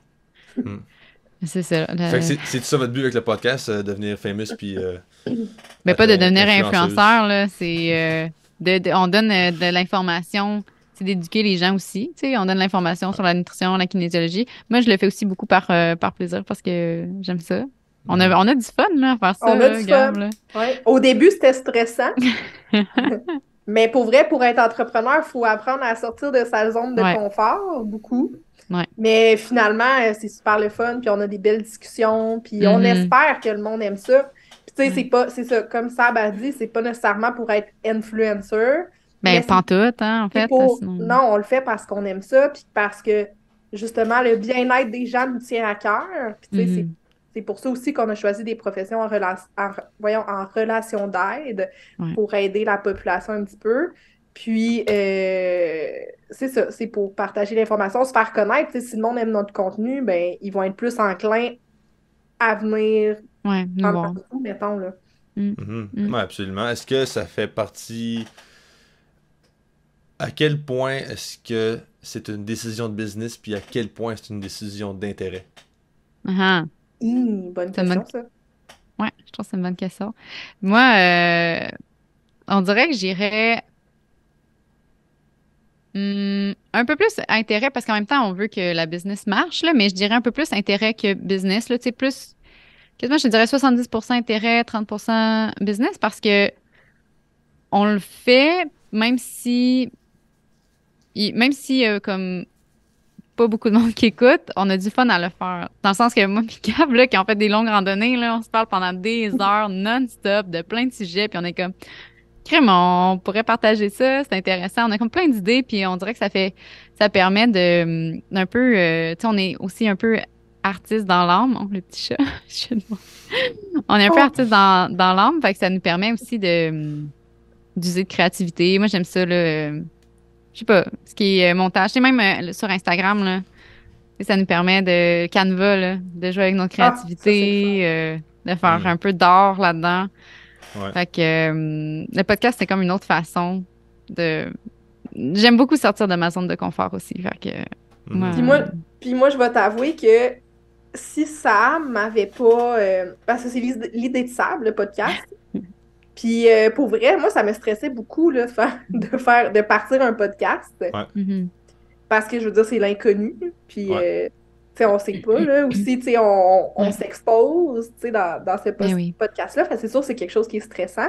Mm.
C'est ça.
Fait que c'est ça votre but avec le podcast, devenir famous puis...
Mais pas de
être
devenir
influenceuse.
influenceur, là. C'est on donne de l'information, c'est d'éduquer les gens aussi. Tu sais, on donne l'information sur la nutrition, la kinésiologie. Moi, je le fais aussi beaucoup par plaisir parce que j'aime ça. On a du fun là, à faire ça,
On a
là,
du
Gab,
fun.
là.
Ouais. Au début, c'était stressant. Mais pour vrai, pour être entrepreneur, il faut apprendre à sortir de sa zone de
Ouais.
confort, beaucoup.
Ouais.
Mais finalement, c'est super le fun, puis on a des belles discussions, puis on espère que le monde aime ça. Puis tu sais, c'est ça, comme Sab a dit, c'est pas nécessairement pour être influencer, mais
Ben, pantoute, hein, en
c'est
fait.
pour...
Sinon...
Non, on le fait parce qu'on aime ça, puis parce que, justement, le bien-être des gens nous tient à cœur. Puis tu sais, c'est pour ça aussi qu'on a choisi des professions en relation d'aide
Ouais.
pour aider la population un petit peu. Puis, c'est ça, c'est pour partager l'information, se faire connaître. Tu sais, si le monde aime notre contenu, ben, ils vont être plus enclins à venir
Ouais, nous
prendre
voir.
partout, mettons, là.
Ouais, absolument. Est-ce que ça fait partie... À quel point est-ce que c'est une décision de business, puis à quel point c'est une décision d'intérêt?
Ah,
Bonne
c'est une bonne...
question, ça.
Ouais, je trouve que c'est une bonne question. Moi, on dirait que j'irais un peu plus intérêt, parce qu'en même temps, on veut que la business marche, là, mais je dirais un peu plus intérêt que business, là, tu sais, plus, quasiment, je te dirais 70% intérêt, 30% business, parce que on le fait, même si, comme pas beaucoup de monde qui écoute, on a du fun à le faire. Dans le sens que moi puis Gab, là, qui ont fait des longues randonnées, là, on se parle pendant des heures non-stop de plein de sujets, puis on est comme, crème, on pourrait partager ça, c'est intéressant. On a comme plein d'idées, puis on dirait que ça permet d'un peu, tu sais, on est aussi un peu artiste dans l'âme. Oh, le petit chat. On est un peu artiste dans l'âme, fait que ça nous permet aussi d'user de créativité. Moi, j'aime ça, là. Je sais pas, ce qui est montage. C'est même sur Instagram, là. Et ça nous permet de Canva, là, de jouer avec notre
Ah, ça, c'est le fun.
créativité, de faire un peu d'art là-dedans.
Ouais.
Fait que le podcast, c'est comme une autre façon de. J'aime beaucoup sortir de ma zone de confort aussi. Fait que moi,
Puis moi, je vais t'avouer que si Sam m'avait pas... parce que c'est l'idée de Sam, le podcast. Puis pour vrai, moi, ça me stressait beaucoup là, de partir un podcast.
mhm.
Parce que, je veux dire, c'est l'inconnu. Puis,
Ouais.
tu sais, on sait pas, là. Aussi, tu sais, on
Ouais.
s'expose, tu sais, dans ce
Ben oui.
podcast-là. Fait que c'est sûr, c'est quelque chose qui est stressant.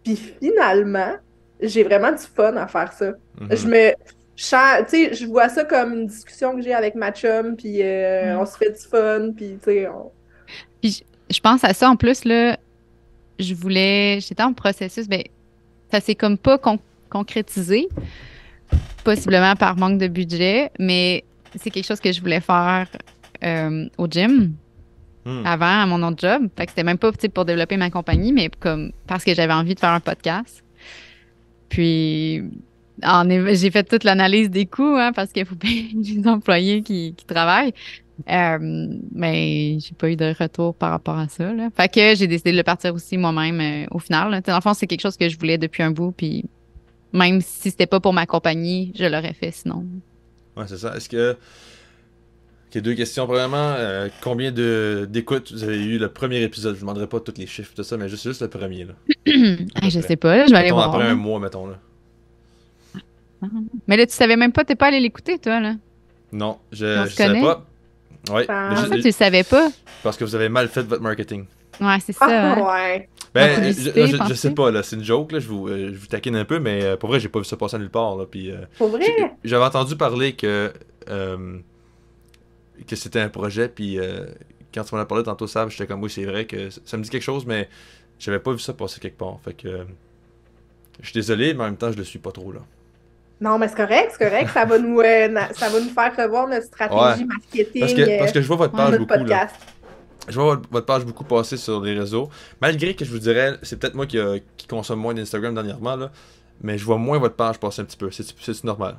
Puis finalement, j'ai vraiment du fun à faire ça. Je me... Tu sais, je vois ça comme une discussion que j'ai avec ma chum, puis on se fait du fun, puis tu sais,
Puis je pense à ça en plus, là, j'étais en processus, ben, ça s'est comme pas concrétisé, possiblement par manque de budget, mais c'est quelque chose que je voulais faire au gym avant, à mon autre job. Fait que c'était même pas, tu sais, pour développer ma compagnie, mais comme parce que j'avais envie de faire un podcast. Puis, j'ai fait toute l'analyse des coûts, hein, parce qu'il faut payer les employés qui travaillent. Mais j'ai pas eu de retour par rapport à ça, là. Fait que j'ai décidé de le partir aussi moi-même au final, là. Tu sais, dans le fond, c'est quelque chose que je voulais depuis un bout, puis même si c'était pas pour ma compagnie, je l'aurais fait sinon.
Ouais, c'est ça. Est-ce que... Ok, deux questions. Premièrement, combien d'écoutes vous avez eu le premier épisode? Je ne demanderai pas tous les chiffres, tout ça, mais juste le premier, là.
Je sais pas, là, je vais aller
Mettons,
voir.
après
Là.
un mois, mettons, là.
Mais là, tu savais même pas, t'es pas allé l'écouter, toi, là.
Non,
On
je
se
savais
connaît?
pas. Ouais,
Ah.
En fait, tu le savais pas?
parce que vous avez mal fait votre marketing.
Ouais, c'est ça. Hein?
ouais.
Ben,
publicité,
je
penses-tu?
sais pas, là, c'est une joke, là, je vous taquine un peu, mais pour vrai, j'ai pas vu ça passer nulle part, là, puis...
Pour vrai?
J'avais entendu parler que c'était un projet, puis quand tu m'en as parlé tantôt, Sab, j'étais comme, oui, c'est vrai que ça me dit quelque chose, mais j'avais pas vu ça passer quelque part, fait que... je suis désolé, mais en même temps, je le suis pas trop, là.
Non, mais c'est correct. Ça va nous faire revoir notre stratégie marketing
Parce que je vois votre
de
page
notre
beaucoup, là.
podcast.
Je vois votre page beaucoup passer sur les réseaux. Malgré que je vous dirais, c'est peut-être moi qui consomme moins d'Instagram dernièrement, là. Mais je vois moins votre page passer un petit peu. C'est normal.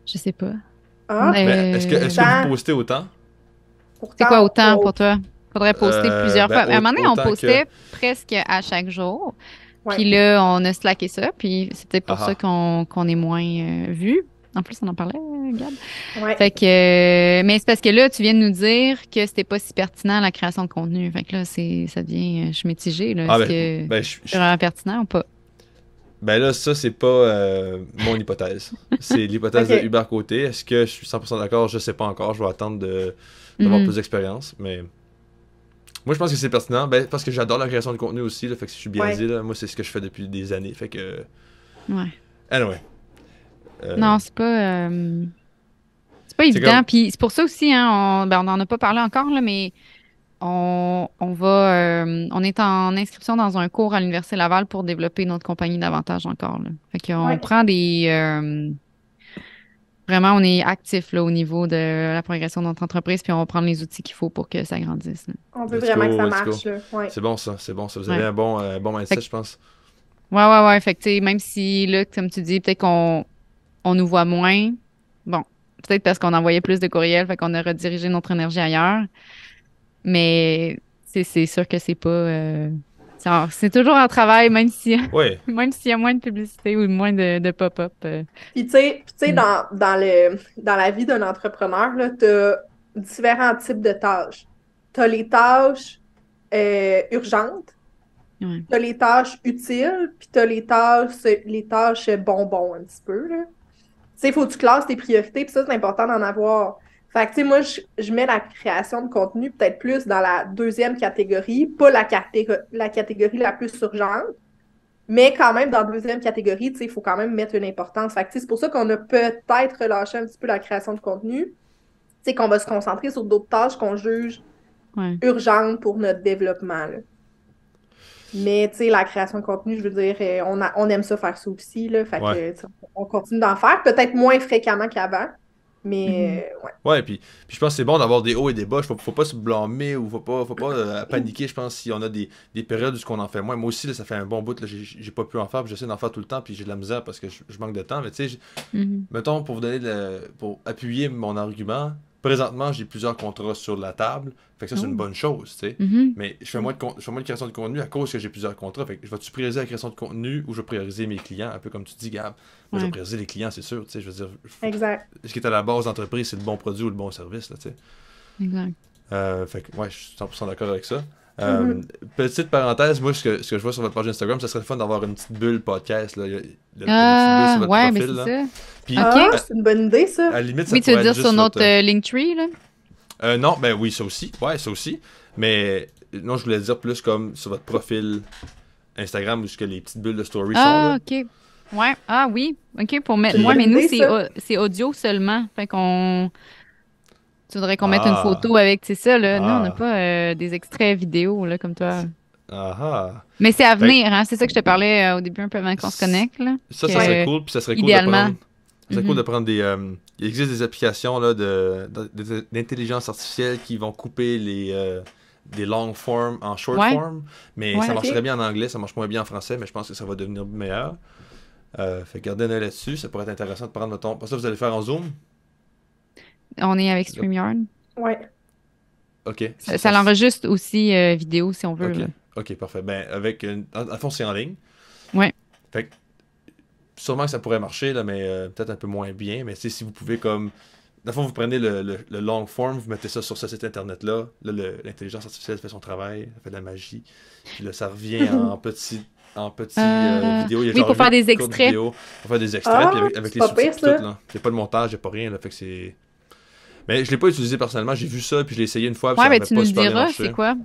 Je sais pas.
Ah,
Mais est-ce que
Pourtant-
vous postez autant?
C'est quoi autant
oh,
pour toi? Faudrait poster plusieurs fois. À un moment donné, on
autant
postait presque à chaque jour.
ouais.
Puis là, on a slacké ça. Puis c'est peut-être pour
Ah.
ça qu'on est moins vu. En plus, on en parlait, Gab.
Ouais.
Fait que, mais c'est parce que là, tu viens de nous dire que c'était pas si pertinent la création de contenu. Fait que là, ça devient, je suis mitigée, là.
Ah,
Est-ce que
ben,
c'est vraiment pertinent ou pas?
ben là, ça, c'est pas mon hypothèse. C'est l'hypothèse
Ok.
de Hubert Côté. Est-ce que je suis 100% d'accord? Je sais pas encore. Je vais attendre d'avoir
Mhm.
plus d'expérience. Mais moi, je pense que c'est pertinent. Ben, parce que j'adore la création de contenu aussi. Là, fait que si je suis biaisé, là, moi, c'est ce que je fais depuis des années. Fait que
Ouais.
Anyway.
Non, c'est pas évident.
comme-
Puis c'est pour ça aussi, hein, on n'en a pas parlé encore, là, mais on est en inscription dans un cours à l'Université Laval pour développer notre compagnie davantage encore, là. Fait qu'on
Ouais.
prend vraiment, on est actif, là, au niveau de la progression de notre entreprise, puis on va prendre les outils qu'il faut pour que ça grandisse, là.
On veut
Let's
vraiment que
go,
ça
let's go.
marche, là. Ouais.
C'est bon ça, c'est bon ça. Vous
Ouais.
avez un bon mindset, je pense.
Ouais. Fait que, tu sais, même si, là, comme tu dis, peut-être on nous voit moins, bon, peut-être parce qu'on envoyait plus de courriels, fait qu'on a redirigé notre énergie ailleurs. Mais c'est sûr que c'est pas. C'est toujours un travail, même si
Ouais.
même s'il y a moins de publicité ou moins de pop-up.
Puis tu sais,
Mm.
dans la vie d'un entrepreneur, là, t'as différents types de tâches. T'as les tâches urgentes,
Ouais.
t'as les tâches utiles, puis t'as les tâches bonbons un petit peu, là. Tu sais, il faut que tu classes tes priorités, puis ça, c'est important d'en avoir. Fait que, tu sais, moi, je mets la création de contenu peut-être plus dans la deuxième catégorie, pas la catégorie la plus urgente, mais quand même, dans la deuxième catégorie, tu sais, il faut quand même mettre une importance. Fait que, tu sais, c'est pour ça qu'on a peut-être relâché un petit peu la création de contenu. Tu sais, qu'on va se concentrer sur d'autres tâches qu'on juge
Ouais.
urgentes pour notre développement, là. Mais, tu sais, la création de contenu, je veux dire, on aime ça faire ça aussi, là. Fait
Ouais.
que, tu sais, on continue d'en faire, peut-être moins fréquemment qu'avant, mais, ouais.
Ouais, puis je pense que c'est bon d'avoir des hauts et des bas. Faut pas se blâmer ou faut pas paniquer, je pense, si on a des périodes où on en fait moins. Moi aussi, là, ça fait un bon bout, là, j'ai pas pu en faire, puis j'essaie d'en faire tout le temps, puis j'ai de la misère parce que je manque de temps. Mais tu sais,
Mhm.
mettons, pour vous donner pour appuyer mon argument, présentement, j'ai plusieurs contrats sur la table. Fait que ça, c'est une
Oh.
bonne chose, tu sais.
Mhm.
Mais je fais moins de création de contenu à cause que j'ai plusieurs contrats. Fait que je vais-tu prioriser la création de contenu ou je vais prioriser mes clients, un peu comme tu dis, Gab. Moi, je vais
Ouais.
prioriser les clients, c'est sûr, tu sais. Je veux dire,
Exact.
ce qui est à la base d'entreprise, c'est le bon produit ou le bon service, là, tu sais.
Exact.
Fait que, ouais, je suis 100% d'accord avec ça.
Mhm.
Petite parenthèse, moi, ce que je vois sur votre page Instagram, ça serait le fun d'avoir une petite bulle podcast, là. Il y a une petite bulle sur votre
Ouais, mais
profil,
c'est
là.
ça.
Puis,
Ah,
Ok.
c'est une bonne idée, ça.
à la limite, ça
Oui, tu veux
pourrait
dire
être
sur
juste
notre
votre...
Linktree, là?
Non, ben oui, ça aussi. Ouais, ça aussi. Mais non, je voulais dire plus comme sur votre profil Instagram où ce que les petites bulles de story sont, là.
Ah, ok. Ouais. Ah oui. Ok, pour mettre.
C'est une
Ouais,
bonne
mais nous,
idée, ça.
c'est audio seulement. Fait qu'on. Tu voudrais qu'on mette une
Ah.
photo avec, c'est ça, là. Nous, on n'a
Ah.
pas des extraits vidéo, là, comme toi.
Ah ah.
Mais c'est à
Fait-
venir, hein? C'est ça que je te parlais au début, un peu avant qu'on se connecte, là.
Ça
Que-
serait cool, puis ça serait cool
idéalement.
de prendre... Ça serait cool
Mhm.
de prendre des... il existe des applications là, d'intelligence artificielle qui vont couper des long form en short
Ouais.
form, mais
Ouais.
ça
Ok.
marcherait bien en anglais, ça marche moins bien en français, mais je pense que ça va devenir meilleur. Fait que gardez un œil là-dessus, ça pourrait être intéressant de prendre le ton. Pour ça, vous allez le faire en Zoom?
On est avec StreamYard.
Ouais.
Ok.
Ça l'enregistre aussi vidéo, si on veut,
Ok,
là.
ok, parfait. Ben, en fond, c'est en ligne.
Ouais.
Fait que, sûrement que ça pourrait marcher, là, mais peut-être un peu moins bien. Mais tu sais, si vous pouvez, comme. Dans le fond, vous prenez le long form, vous mettez ça sur ce site internet-là. Là, l'intelligence artificielle fait son travail, elle fait de la magie. Puis là, ça revient en petit vidéo. Il y a
oui,
genre
pour faire
8
des
courtes
extraits.
vidéos. Pour faire des extraits,
Ah,
puis avec
c'est
les
pas
sous-titres,
pire, ça.
tout, là. Il n'y a pas de montage, il n'y a pas rien, là. Fait que c'est. Mais je l'ai pas utilisé personnellement, j'ai vu ça, puis je l'ai essayé une fois, puis
Ouais,
ça
mais
n'avait
tu
pas
nous le
super bien
diras,
marché.
c'est quoi?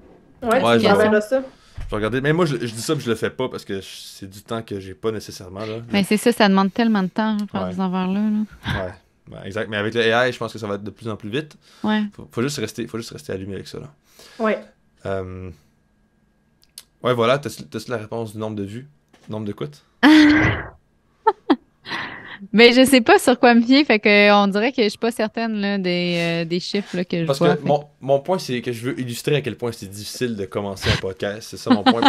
Ouais,
Ouais,
tu
je vais
verras ça.
Je vais regarder. Mais moi, je dis ça, puis je le fais pas parce que c'est du temps que j'ai pas nécessairement, là.
Mais c'est ça demande tellement de temps, faire
Ouais.
des affaires-là, là.
Ouais, ben, exact. Mais avec le AI, je pense que ça va être de plus en plus vite.
Ouais.
Faut juste rester allumé avec ça, là.
Ouais.
Ouais, voilà, t'as-tu la réponse du nombre de vues, nombre d'écoutes?
Mais je sais pas sur quoi me fier, fait que on dirait que je suis pas certaine là, des chiffres là, que je
Parce
vois.
que mon point, c'est que je veux illustrer à quel point c'est difficile de commencer un podcast. C'est ça mon point.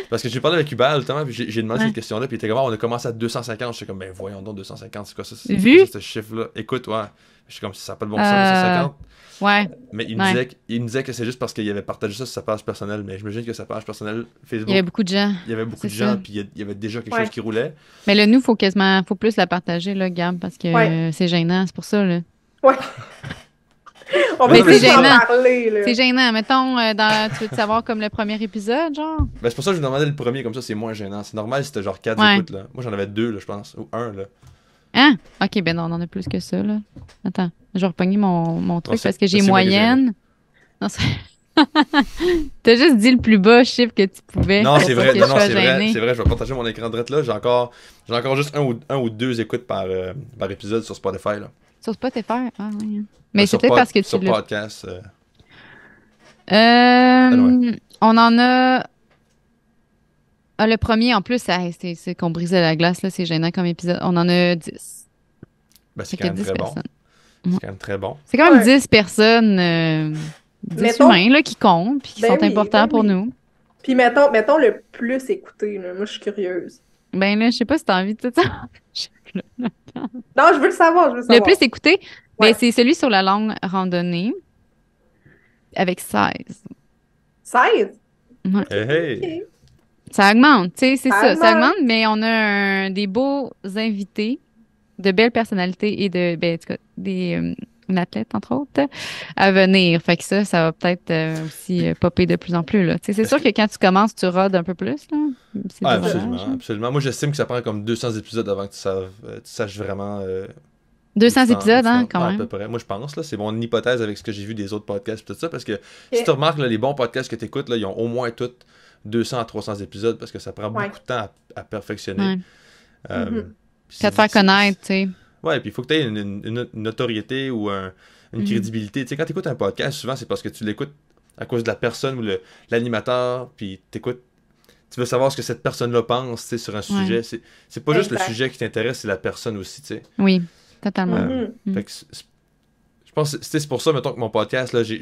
Parce que j'ai parlé avec Hubert, notamment, puis j'ai demandé
Ouais.
cette question-là, puis il était comme, ah, on a commencé à 250. J'étais comme, ben voyons donc, 250, c'est quoi ça?
Vu?
C'est quoi ça, ce chiffre-là? Écoute, ouais. Je suis comme, ça n'a pas de bon sens, 250.
Ouais.
Mais il
Ouais.
me disait que c'est juste parce qu'il avait partagé ça sur sa page personnelle. Mais j'imagine que sa page personnelle Facebook,
Il y avait beaucoup de gens.
il y avait beaucoup de
c'est
gens,
ça.
puis il y avait déjà quelque
Ouais.
chose qui roulait.
Mais là, nous, faut plus la partager, là, Gab, parce que
Ouais.
c'est gênant, c'est pour ça, là.
Ouais. On
Mais
va
c'est
plus en
gênant.
parler, là.
C'est gênant. Mettons, tu veux savoir comme le premier épisode, genre?
Ben, c'est pour ça que je vous demandais le premier, comme ça c'est moins gênant. C'est normal si c'était genre 4
Ouais.
écoutes, là. Moi j'en avais 2, là, je pense. Ou 1, là.
Hein? Ok, ben non, on en a plus que ça, là. Attends, je vais repogner mon truc
c'est-
parce que j'ai
c'est moi qui ai
moyenne. Non, c'est T'as juste dit le plus bas chiffre que tu pouvais.
Non, c'est vrai,
que
non,
je
non,
sois
c'est vrai,
gênée.
c'est vrai, je vais partager mon écran droit là. J'ai encore juste un ou deux écoutes par épisode sur Spotify, là.
Sur Spotify. Ah, oui. Mais c'est
Sur,
peut-être parce que tu
sur
l'as.
podcast. Anyway.
On en a. Ah, le premier, en plus, c'est qu'on brisait la glace, là, c'est gênant comme épisode. On en a 10.
Ben, c'est
Fait
quand
que
même
10
très bon.
personnes.
C'est quand même très bon.
C'est quand même
Ouais.
10 personnes, 10
Mettons-
humains là, qui comptent puis qui
Ben
sont
oui,
importants
ben
pour
oui.
nous.
Puis mettons le plus écouté, là. Moi, je suis curieuse.
Ben là, je sais pas si t'as envie de tout ça.
Non, je veux le savoir, je veux
Le
savoir.
plus écouté, ben,
Ouais.
c'est celui sur la longue randonnée avec 16.
16?
Hey, hey.
Ok.
Ça augmente, tu sais, c'est
Ça
ça
augmente.
augmente, mais on a des beaux invités, de belles personnalités et en tout cas, une athlète, entre autres, à venir. Fait que ça va peut-être aussi popper de plus en plus, là. Tu sais, c'est
Est-ce
sûr
que-
que quand tu commences, tu rodes un peu plus, là. C'est
Ah,
du rodage,
absolument,
là.
absolument. Moi, j'estime que ça prend comme 200 épisodes avant que tu saches vraiment.
200
où tu t'en- où
épisodes,
tu
hein,
t'en-
quand
ouais, à
même.
peu près. Moi, je pense, là, c'est mon hypothèse avec ce que j'ai vu des autres podcasts et tout ça, parce que si
Ok.
tu remarques, là, les bons podcasts que tu écoutes, là, ils ont au moins tous 200 à 300 épisodes parce que ça prend
Ouais.
beaucoup de temps à perfectionner.
Ouais.
Euh,
Mhm.
puis
Qu'à te faire connaître, tu sais.
Ouais, puis il faut que tu aies une notoriété ou une
Mhm.
crédibilité. Tu sais, quand tu écoutes un podcast, souvent, c'est parce que tu l'écoutes à cause de la personne ou l'animateur, puis t'écoutes. Tu veux savoir ce que cette personne-là pense, tu sais, sur un sujet. C'est pas juste le
Exact.
sujet qui t'intéresse, c'est la personne aussi, tu sais.
Oui, totalement.
Mhm.
Fait que je pense que c'est pour ça, mettons, que mon podcast, là, j'ai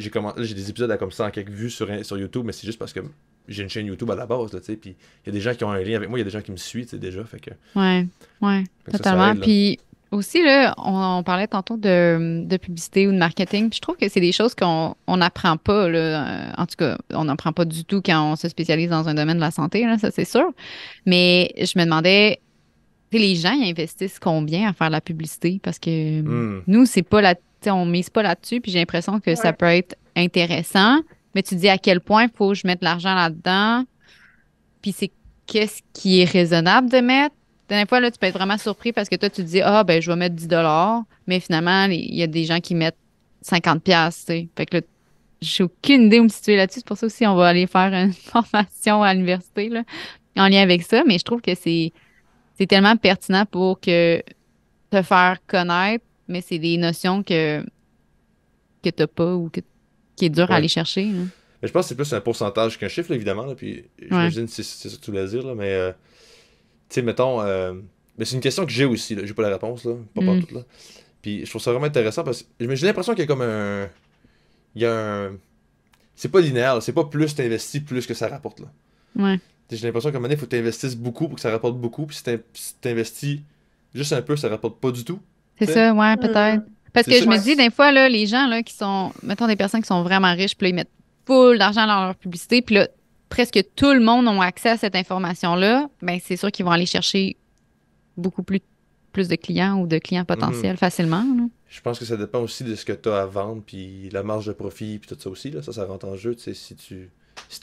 des épisodes à comme ça en quelques vues sur YouTube, mais c'est juste parce que j'ai une chaîne YouTube à la base, là, tu sais, puis il y a des gens qui ont un lien avec moi, il y a des gens qui me suivent, tu sais, déjà, fait que
Ouais,
Fait que ça
totalement.
aide, là.
Puis aussi, là, on parlait tantôt de publicité ou de marketing. Puis je trouve que c'est des choses qu'on n'apprend pas, là. En tout cas, on n'apprend pas du tout quand on se spécialise dans un domaine de la santé, là, ça c'est sûr. Mais je me demandais, tu sais, les gens, ils investissent combien à faire de la publicité? Parce que nous, c'est pas tu sais, on mise pas là-dessus. Puis j'ai l'impression que ça
Ouais.
peut être intéressant. Mais tu dis à quel point il faut que je mette l'argent là-dedans. Puis c'est qu'est-ce qui est raisonnable de mettre. La dernière fois, là, tu peux être vraiment surpris parce que toi, tu te dis, ah, ben, je vais mettre 10 $. Mais finalement, il y a des gens qui mettent 50 $, tu sais. Fait que là, j'ai aucune idée où me situer là-dessus. C'est pour ça aussi, on va aller faire une formation à l'université, là, en lien avec ça. Mais je trouve que c'est tellement pertinent pour que te faire connaître, mais c'est des notions que t'as pas ou qui est dur à
Ouais.
aller chercher, là.
Mais je pense que c'est plus un pourcentage qu'un chiffre, là, évidemment. Là, puis j'imagine que c'est ça que tu voulais dire. Là, mais, tu sais, mettons. Mais c'est une question que j'ai aussi. Là, j'ai pas la réponse. Là, pas
Mm.
partout. Là. Puis je trouve ça vraiment intéressant parce que j'ai l'impression qu'il y a comme un. Il y a un. C'est pas linéaire. Là, c'est pas plus t'investis, plus que ça rapporte. Là.
Ouais.
T'sais, j'ai l'impression qu'à un moment donné, il faut que t'investisses beaucoup pour que ça rapporte beaucoup. Puis si t'investis juste un peu, ça rapporte pas du tout.
C'est
T'sais.
ça, ouais, peut-être.
Mhm.
Parce
C'est
que
ça.
je me dis, des fois, là, les gens là, qui sont, mettons des personnes qui sont vraiment riches, puis là, ils mettent full d'argent dans leur publicité, puis là, presque tout le monde a accès à cette information-là, ben c'est sûr qu'ils vont aller chercher beaucoup plus de clients ou de clients potentiels facilement, là.
Je pense que ça dépend aussi de ce que tu as à vendre, puis la marge de profit, puis tout ça aussi. Là. Ça rentre en jeu. Tu sais, si tu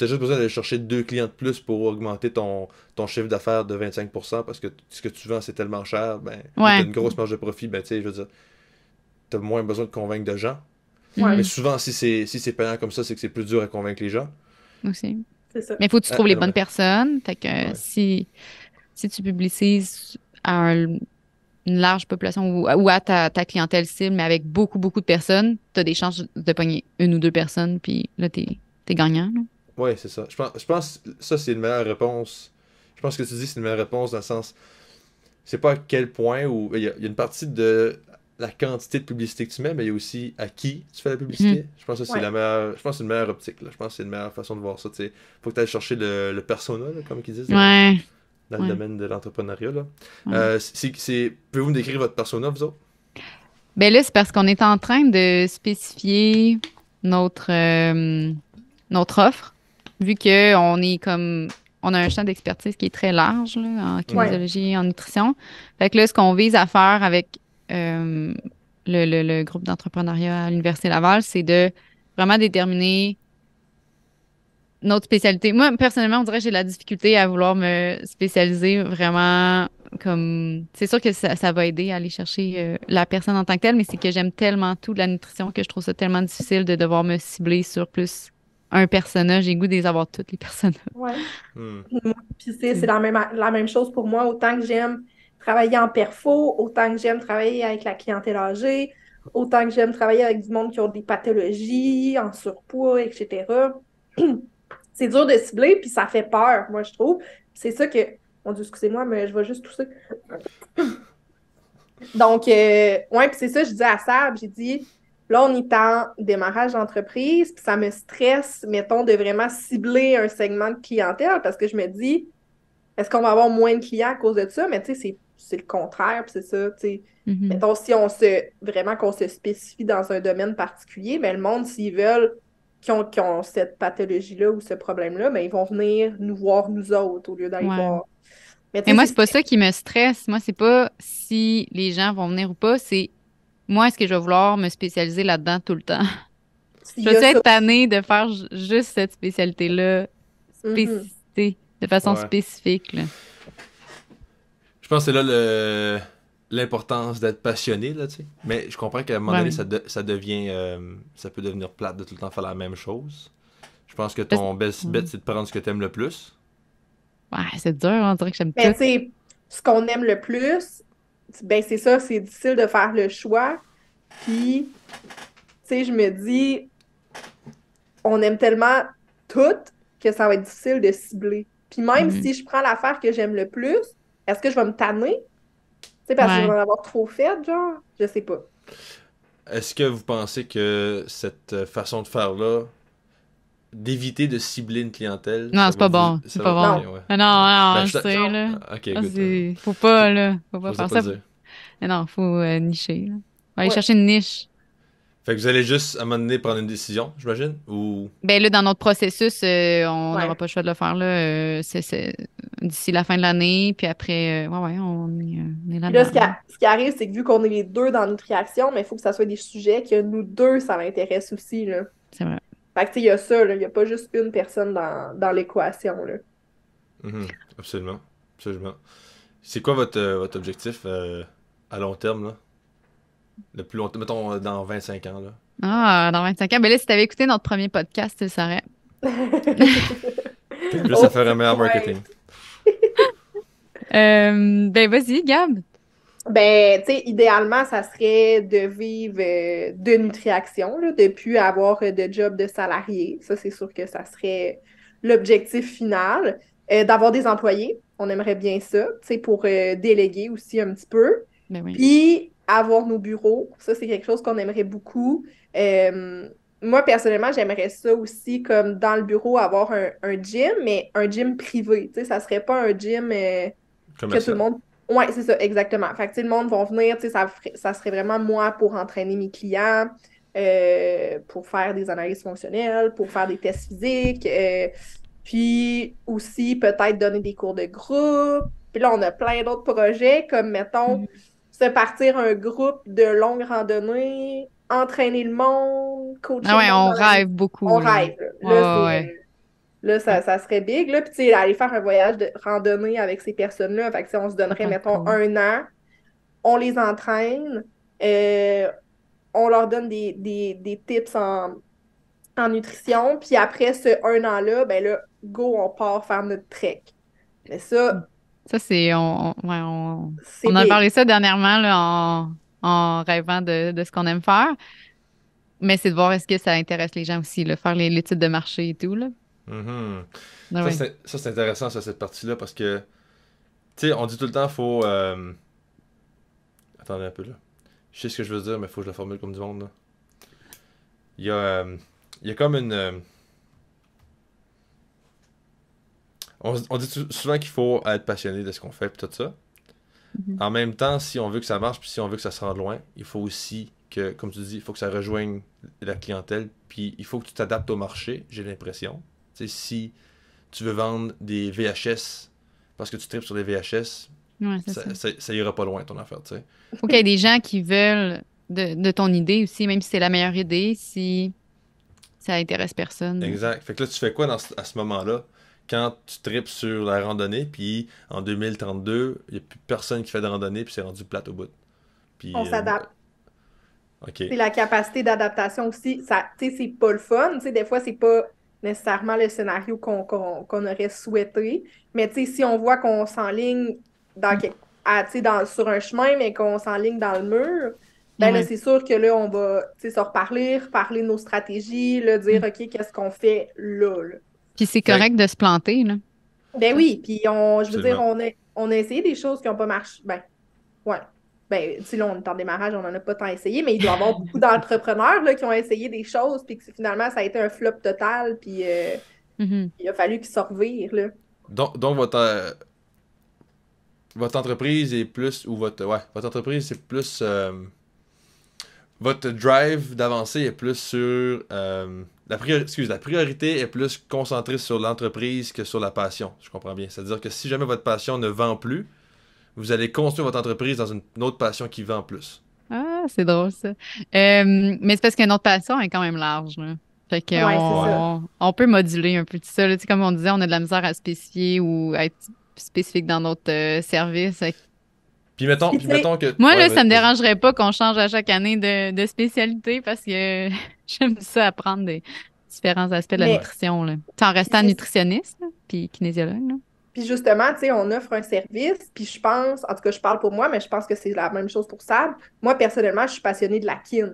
as juste besoin d'aller chercher 2 clients de plus pour augmenter ton chiffre d'affaires de 25% parce que ce que tu vends, c'est tellement cher, ben, tu
Ouais.
as une grosse marge de profit, ben, tu sais, je veux dire, tu as moins besoin de convaincre de gens.
Ouais.
Mais souvent, si c'est payant comme ça, c'est que c'est plus dur à convaincre les gens.
Aussi.
C'est ça.
Mais il faut que tu trouves les
ouais.
bonnes personnes. Fait que
Ouais.
si tu publicises à une large population ou à ta clientèle cible, mais avec beaucoup, beaucoup de personnes, tu as des chances de pogner une ou deux personnes, puis là, t'es gagnant, là.
Ouais, c'est ça. Je pense que ça, c'est une meilleure réponse. Je pense que tu dis c'est une meilleure réponse dans le sens. C'est pas à quel point où il y a une partie de la quantité de publicité que tu mets, mais il y a aussi à qui tu fais la publicité. Je pense que ça, c'est
Ouais.
la meilleure. Je pense que c'est une meilleure optique. Là. Je pense que c'est une meilleure façon de voir ça. T'sais. Faut que tu ailles chercher le persona, là, comme ils disent,
Ouais.
dans le
Ouais.
domaine de l'entrepreneuriat. Là.
Ouais.
Pouvez-vous me décrire votre persona, vous autres?
Ben là, c'est parce qu'on est en train de spécifier notre offre, vu que on a un champ d'expertise qui est très large là, en kinésiologie et en nutrition. Fait que là, ce qu'on vise à faire avec le groupe d'entrepreneuriat à l'Université Laval, c'est de vraiment déterminer notre spécialité. Moi, personnellement, on dirait que j'ai de la difficulté à vouloir me spécialiser vraiment comme... C'est sûr que ça va aider à aller chercher la personne en tant que telle, mais c'est que j'aime tellement tout de la nutrition que je trouve ça tellement difficile de devoir me cibler sur plus un personnage. J'ai le goût de les avoir toutes les personnages.
Ouais.
Hmm.
Puis c'est la même chose pour moi. Autant que j'aime travailler en perfo, autant que j'aime travailler avec la clientèle âgée, autant que j'aime travailler avec du monde qui ont des pathologies, en surpoids, etc. C'est dur de cibler, puis ça fait peur, moi, je trouve. C'est ça que... Mon Dieu, excusez-moi, mais je vais juste tousser. Donc, ouais, puis c'est ça, je dis à Sab, j'ai dit, là, on est en démarrage d'entreprise, puis ça me stresse, mettons, de vraiment cibler un segment de clientèle, parce que je me dis, est-ce qu'on va avoir moins de clients à cause de ça? Mais tu sais, c'est le contraire, puis c'est ça, tu sais.
Mhm.
Mettons, si vraiment qu'on se spécifie dans un domaine particulier, mais le monde, s'ils veulent, qui ont cette pathologie-là ou ce problème-là, ben, ils vont venir nous voir, nous autres, au lieu d'aller
Ouais.
voir. Mais
Mais
tu
moi,
sais,
c'est pas ça qui me stresse. Moi, c'est pas si les gens vont venir ou pas, c'est moi, est-ce que je vais vouloir me spécialiser là-dedans tout le temps?
s'il
Je
y a
vais
ça
être
aussi.
tannée de faire juste cette spécialité-là,
Mhm.
de façon
Ouais.
spécifique, là.
Je pense que c'est là l'importance d'être passionné, là, tu sais. Mais je comprends qu'à un moment donné,
Ouais.
ça devient... ça peut devenir plate de tout le temps faire la même chose. Je pense que
Parce-
ton best bet, c'est de prendre ce que t'aimes le plus.
Ouais, c'est dur, on dirait que j'aime
Mais
tout.
tu sais, ce qu'on aime le plus, ben c'est ça, c'est difficile de faire le choix. Puis, tu sais, je me dis, on aime tellement tout que ça va être difficile de cibler. Puis même
Mhm.
si je prends l'affaire que j'aime le plus, est-ce que je vais me tanner? Tu sais, parce que je vais
Ouais.
en avoir trop fait, genre? Je sais pas.
Est-ce que vous pensez que cette façon de faire-là, d'éviter de cibler une clientèle,
Non, c'est pas bon. C'est
ça
pas
va... Ok,
bon.
Non,
ouais.
Ah non,
Ouais.
non, on
Ben,
le sait,
non.
là.
Ok,
Ah,
good.
faut pas, là. Faut pas
J'osais
faire
pas le
ça.
dire.
Mais non, faut nicher, là. Faut aller
Ouais.
chercher une niche.
Fait que vous allez juste, à un moment donné, prendre une décision, j'imagine? Ou...
Ben là, dans notre processus, on n'aura
Ouais.
pas le choix de le faire là, d'ici la fin de l'année, puis après, ouais, on est
Puis là,
là-dedans.
ce qui arrive, c'est que vu qu'on est les deux dans Nutriaction, mais il faut que ça soit des sujets que nous deux, ça l'intéresse aussi, là.
C'est vrai.
Fait que, tu sais, il y a ça, là. Il n'y a pas juste une personne dans l'équation, là.
Mhm. Absolument. Absolument. C'est quoi votre objectif à long terme, là? Le plus long, mettons dans 25 ans, là.
Ah, dans 25 ans, ben là, si t'avais écouté notre premier podcast, tu le saurais.
Juste à
Au
faire un
petit
meilleur
point.
marketing.
Ben vas-y, Gab.
Ben, tu sais, idéalement, ça serait de vivre de Nutriaction, là, de plus avoir de job de salarié. Ça, c'est sûr que ça serait l'objectif final. D'avoir des employés, on aimerait bien ça, tu sais, pour déléguer aussi un petit peu.
Ben oui.
Puis, avoir nos bureaux, ça, c'est quelque chose qu'on aimerait beaucoup. Euh, Moi, personnellement, j'aimerais ça aussi, comme dans le bureau, avoir un gym, mais un gym privé. Tu sais, ça serait pas un gym que tout le
Commercial.
monde. Ouais, c'est ça, exactement. Fait que, tu sais, le monde va venir, tu sais, ça serait vraiment moi pour entraîner mes clients, pour faire des analyses fonctionnelles, pour faire des tests physiques, puis aussi peut-être donner des cours de groupe. Puis là, on a plein d'autres projets, comme, mettons,
Mhm.
se partir un groupe de longue randonnée, entraîner le monde, coacher
Ah
le
ouais,
monde
on
dans la vie.
rêve
On
beaucoup, là.
rêve, là.
Ouais,
Là,
ouais,
c'est...
ouais.
Là,
Ouais,
ça serait big. Là. Puis, tu sais, aller faire un voyage de randonnée avec ces personnes-là. Fait que, tu sais, on se
ça
donnerait,
peut être
mettons,
cool.
1 an. On les entraîne. euh, on leur donne des tips en nutrition. Puis après ce 1 an-là, ben là, go, on part faire notre trek. Mais ça,
Ça, ouais,
c'est
on a
big.
parlé ça dernièrement, là, en rêvant de ce qu'on aime faire. Mais c'est de voir est-ce que ça intéresse les gens aussi, là, faire l'étude de marché et tout, là.
Mhm.
Ah ouais.
Ça, c'est intéressant, ça, cette partie-là, parce que, tu sais, on dit tout le temps, faut... Attendez un peu, là. Je sais ce que je veux dire, mais faut que je la formule comme du monde, là. Il y a, euh, il y a comme une... on dit souvent qu'il faut être passionné de ce qu'on fait, puis tout ça.
Mhm.
En même temps, si on veut que ça marche, puis si on veut que ça se rende loin, il faut aussi que, comme tu dis, il faut que ça rejoigne la clientèle, puis il faut que tu t'adaptes au marché, j'ai l'impression. Tu sais, si tu veux vendre des VHS parce que tu tripes sur les VHS,
Ouais, c'est ça.
ça ira pas loin ton affaire, tu sais.
Faut qu'il y ait des gens qui veulent de ton idée aussi, même si c'est la meilleure idée, si ça intéresse personne.
Exact. Fait que là, tu fais quoi à ce moment-là? Quand tu tripes sur la randonnée, puis en 2032, il n'y a plus personne qui fait de randonnée, puis c'est rendu plate au bout.
On
Puis,
s'adapte.
ok.
C'est la capacité d'adaptation aussi. Ça, tu sais, c'est pas le fun. Tu sais, des fois, c'est pas nécessairement le scénario qu'on aurait souhaité. Mais tu sais, si on voit qu'on s'enligne sur un chemin, mais qu'on s'enligne dans le mur, ben là,
Ouais.
c'est sûr que là, on va se reparler de nos stratégies, là, dire, OK, qu'est-ce qu'on fait là, là?
Puis c'est
Fait
correct de se planter, là.
Ben
Ça.
oui, puis je veux dire,
absolument.
on a essayé des choses qui n'ont pas marché. Ben, ouais. Ben, tu sais, là, on est en démarrage, on n'en a pas tant essayé, mais il doit y avoir beaucoup d'entrepreneurs là, qui ont essayé des choses, puis que finalement, ça a été un flop total, puis
Mhm.
il a fallu qu'ils se revirent, là.
Donc votre entreprise est plus, ou votre entreprise c'est plus, votre drive d'avancer est plus sur, la priorité est plus concentrée sur l'entreprise que sur la passion, je comprends bien. C'est-à-dire que si jamais votre passion ne vend plus, vous allez construire votre entreprise dans une autre passion qui vend plus.
Ah, c'est drôle, ça. Mais c'est parce que notre passion est quand même large, là. Fait
Ouais, c'est
Ouais.
ça.
on peut moduler un peu tout ça, là. Tu sais, comme on disait, on a de la misère à spécifier ou à être spécifique dans notre service. Fait que
Puis,
Puis
tu sais,
mettons que,
moi,
ouais,
là, ça me
vas-y.
dérangerait pas qu'on change à chaque année de spécialité parce que j'aime ça apprendre des différents aspects de la
mais,
Ouais.
nutrition, là. Tu sais, en
puis
restant
c'est
nutritionniste, là, puis kinésiologue, là.
Puis justement, tu sais, on offre un service, puis je pense, en tout cas, je parle pour moi, mais je pense que c'est la même chose pour Sab. Moi, personnellement, je suis passionnée de la kin.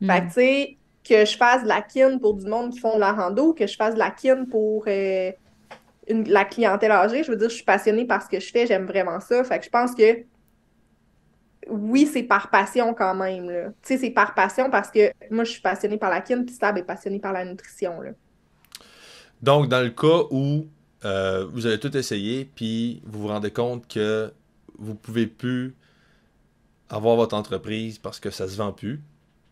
Fait que,
Hmm.
tu sais, que je fasse de la kin pour du monde qui font de la rando, que je fasse de la kin pour la clientèle âgée, je veux dire, je suis passionnée par ce que je fais, j'aime vraiment ça. Fait que je pense que oui, c'est par passion quand même, là. Tu sais, c'est par passion parce que moi, je suis passionnée par la kin, puis Sab est passionné par la nutrition, là.
Donc, dans le cas où vous avez tout essayé, puis vous vous rendez compte que vous pouvez plus avoir votre entreprise parce que ça se vend plus,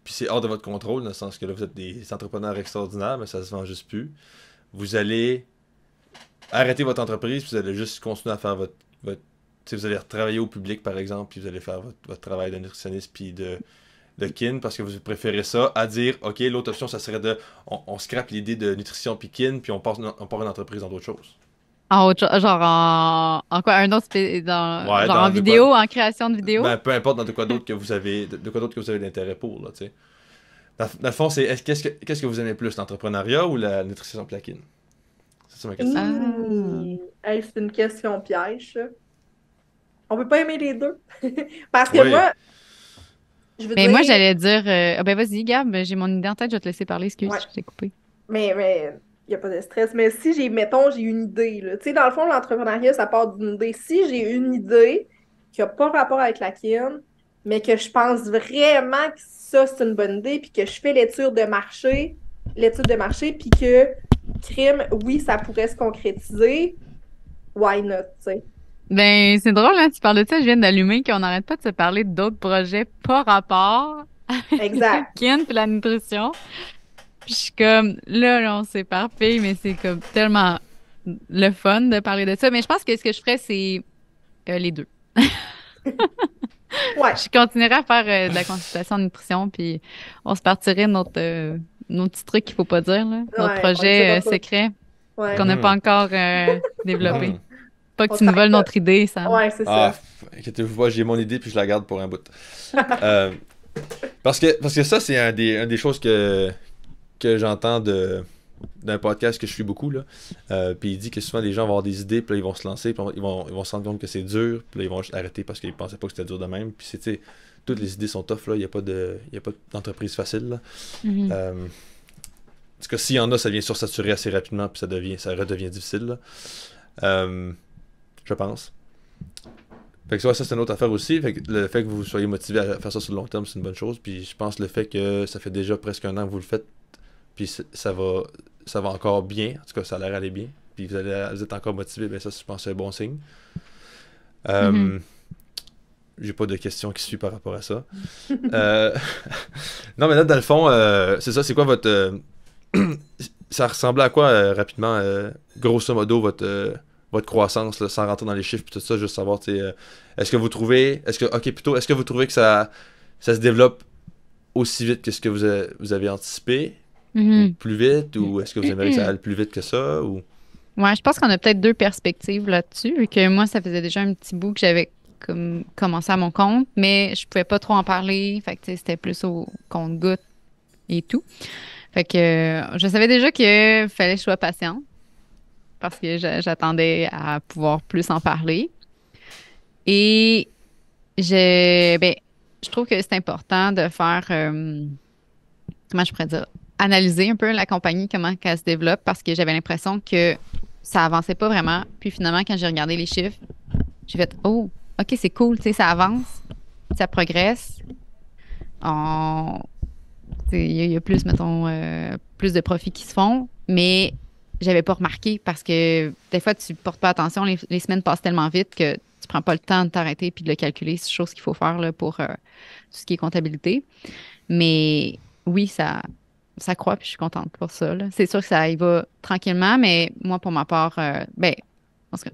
puis c'est hors de votre contrôle, dans le sens que là, vous êtes des entrepreneurs extraordinaires, mais ça se vend juste plus, vous allez arrêter votre entreprise, puis vous allez juste continuer à faire votre tu sais, vous allez retravailler au public, par exemple, puis vous allez faire votre travail de nutritionniste, puis de kin, parce que vous préférez ça, à dire, OK, l'autre option, ça serait on scrape l'idée de nutrition puis kin, puis on part une entreprise dans d'autres choses.
En autre genre en quoi? Un autre
Ouais,
genre en
dans de quoi.
vidéo, en création de vidéo?
Ben, peu importe dans de quoi d'autre que vous avez, de quoi d'autre que vous avez l'intérêt pour, là, tu sais. Dans le fond, qu'est-ce que vous aimez plus, l'entrepreneuriat ou la nutrition puis la kin? C'est ça ma question.
Ah.
Hey, c'est une question piège, ça. On peut pas aimer les deux. Parce que
Oui.
moi, je veux
Mais moi,
dire,
j'allais dire. Ah ben vas-y, Gab, j'ai mon idée en tête, je vais te laisser parler, excuse,
ouais,
je t'ai coupé.
mais il n'y a pas de stress. Mais si mettons, j'ai une idée, là. Tu sais, dans le fond, l'entrepreneuriat, ça part d'une idée. Si j'ai une idée qui n'a pas rapport avec la kin, mais que je pense vraiment que ça, c'est une bonne idée, puis que je fais l'étude de marché, puis que, crime, oui, ça pourrait se concrétiser, why not, tu sais.
Ben, c'est drôle, hein, tu parles de ça, je viens d'allumer qu'on n'arrête pas de se parler d'autres projets pas rapport avec le
Exact.
kin et la nutrition. Puis je suis comme, là, on s'éparpille, mais c'est comme tellement le fun de parler de ça. Mais je pense que ce que je ferais, c'est les deux.
Ouais.
Je continuerai à faire de la consultation en nutrition, puis on se partirait notre petit truc qu'il faut pas dire, là, notre
Ouais, on le dira
projet
pas.
secret
Ouais.
qu'on n'a pas
Mhm.
encore développé.
Mhm.
Pas que
On
tu nous voles
travaille
notre idée,
pas.
Sam.
Ouais, c'est
Ah,
ça.
inquiétez-vous pas, j'ai mon idée puis je la garde pour un bout. Euh, parce que ça, c'est un des choses que j'entends d'un podcast que je suis beaucoup, là. Puis il dit que souvent les gens vont avoir des idées, puis là, ils vont se lancer, puis ils vont se rendre compte que c'est dur, puis là, ils vont juste arrêter parce qu'ils pensaient pas que c'était dur de même. Puis c'est, tu sais, toutes les idées sont tough, là. Il y a pas d'entreprise facile, là.
Mhm.
En tout cas, s'il y en a, ça vient sursaturer assez rapidement, puis ça redevient difficile, là. Je pense. Fait que ça, c'est une autre affaire aussi. Fait que le fait que vous soyez motivé à faire ça sur le long terme, c'est une bonne chose. Puis je pense le fait que ça fait déjà presque un an que vous le faites, puis ça va encore bien. En tout cas, ça a l'air d'aller bien. Puis vous êtes encore motivé, ben ça, je pense, c'est un bon signe.
Mhm.
J'ai pas de questions qui suivent par rapport à ça. Euh, non, mais là, dans le fond, c'est ça, c'est quoi votre... ça ressemblait à quoi, rapidement, grosso modo, votre croissance, là, sans rentrer dans les chiffres et tout ça, juste savoir, tu sais, est-ce que vous trouvez... est-ce que vous trouvez que ça se développe aussi vite que ce que vous avez anticipé, ou
Mhm.
plus vite, ou est-ce que vous aimeriez que ça aille plus vite que ça, ou...
Ouais, je pense qu'on a peut-être deux perspectives là-dessus, vu que moi, ça faisait déjà un petit bout que j'avais comme commencé à mon compte, mais je pouvais pas trop en parler. Fait que tu sais, c'était plus au compte-goutte et tout. Fait que je savais déjà qu'il fallait que je sois patiente parce que j'attendais à pouvoir plus en parler. Et ben, je trouve que c'est important de faire, comment je pourrais dire, analyser un peu la compagnie, comment elle se développe, parce que j'avais l'impression que ça avançait pas vraiment. Puis finalement, quand j'ai regardé les chiffres, j'ai fait, oh, OK, c'est cool, tu sais, ça avance, ça progresse. On, il y a plus, mettons, plus de profits qui se font, mais j'avais pas remarqué parce que des fois, tu portes pas attention, les semaines passent tellement vite que tu prends pas le temps de t'arrêter puis de le calculer. C'est chose qu'il faut faire là, pour tout ce qui est comptabilité. Mais oui, ça croît puis je suis contente pour ça, là. C'est sûr que ça y va tranquillement, mais moi, pour ma part, ben, parce que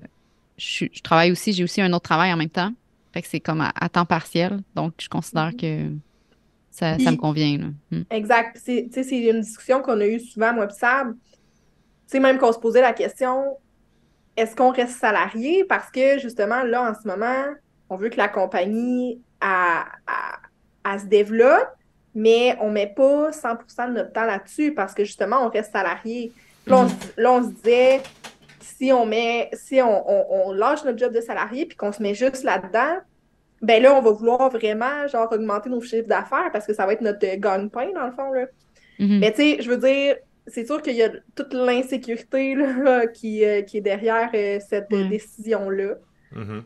je travaille aussi, j'ai aussi un autre travail en même temps. Fait que c'est comme à temps partiel. Donc, je considère que ça me
Puis,
convient, là.
exact. Tu sais, c'est une discussion qu'on a eue souvent, moi, puis Sab. Tu sais, même qu'on se posait la question, est-ce qu'on reste salarié? Parce que, justement, là, en ce moment, on veut que la compagnie elle se développe, mais on met pas 100% de notre temps là-dessus parce que, justement, on reste salarié. Puis là, on se disait, si on lâche notre job de salarié puis qu'on se met juste là-dedans, ben là, on va vouloir vraiment, genre, augmenter nos chiffres d'affaires parce que ça va être notre gagne-pain, dans le fond, là.
Mhm.
Mais tu sais, je veux dire, c'est sûr qu'il y a toute l'insécurité là, qui est derrière cette
Ouais.
décision-là.
Mhm.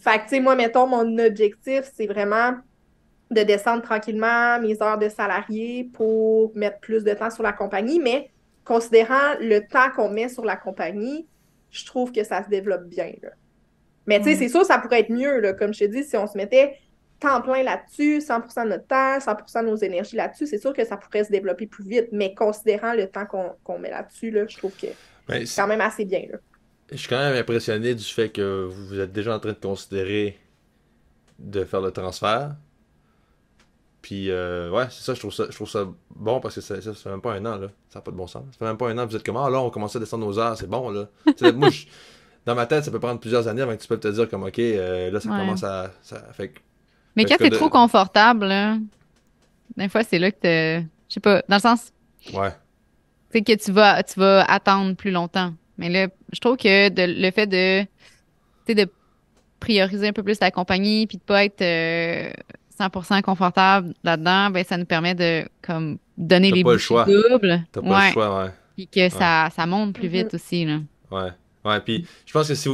Fait que, tu sais, moi, mettons, mon objectif, c'est vraiment de descendre tranquillement mes heures de salarié pour mettre plus de temps sur la compagnie, mais considérant le temps qu'on met sur la compagnie, je trouve que ça se développe bien, là. Mais tu sais,
Ouais.
c'est sûr, ça pourrait être mieux, là, comme je te dis, si on se mettait temps plein là-dessus, 100% de notre temps, 100% de nos énergies là-dessus, c'est sûr que ça pourrait se développer plus vite, mais considérant le temps qu'on met là-dessus, là, je trouve que
Ben,
c'est quand même assez bien, là.
je suis quand même impressionné du fait que vous êtes déjà en train de considérer de faire le transfert. Puis, ouais, c'est ça, je trouve ça bon parce que ça fait même pas un an, là. Ça n'a pas de bon sens. Ça fait même pas un an, vous êtes comme, ah là, on commence à descendre nos heures, c'est bon, là. Moi, dans ma tête, ça peut prendre plusieurs années avant que tu peux te dire, comme, ok, là, ça
Ouais.
commence à.
Mais
Fait que
quand
c'est comme
t'es trop confortable, là, des fois, c'est là que je sais pas, dans le sens,
Ouais.
c'est que tu vas attendre plus longtemps. Mais là, je trouve que le fait de, tu sais, de prioriser un peu plus la compagnie puis de pas être 100% confortable là-dedans, ben, ça nous permet de, comme, donner
T'as
les
pas le
bouchées
choix.
doubles.
T'as pas le
Ouais.
choix, ouais.
Puis que
Ouais.
ça monte plus
Mhm.
vite aussi, là.
Ouais. Ouais. Puis, je pense que si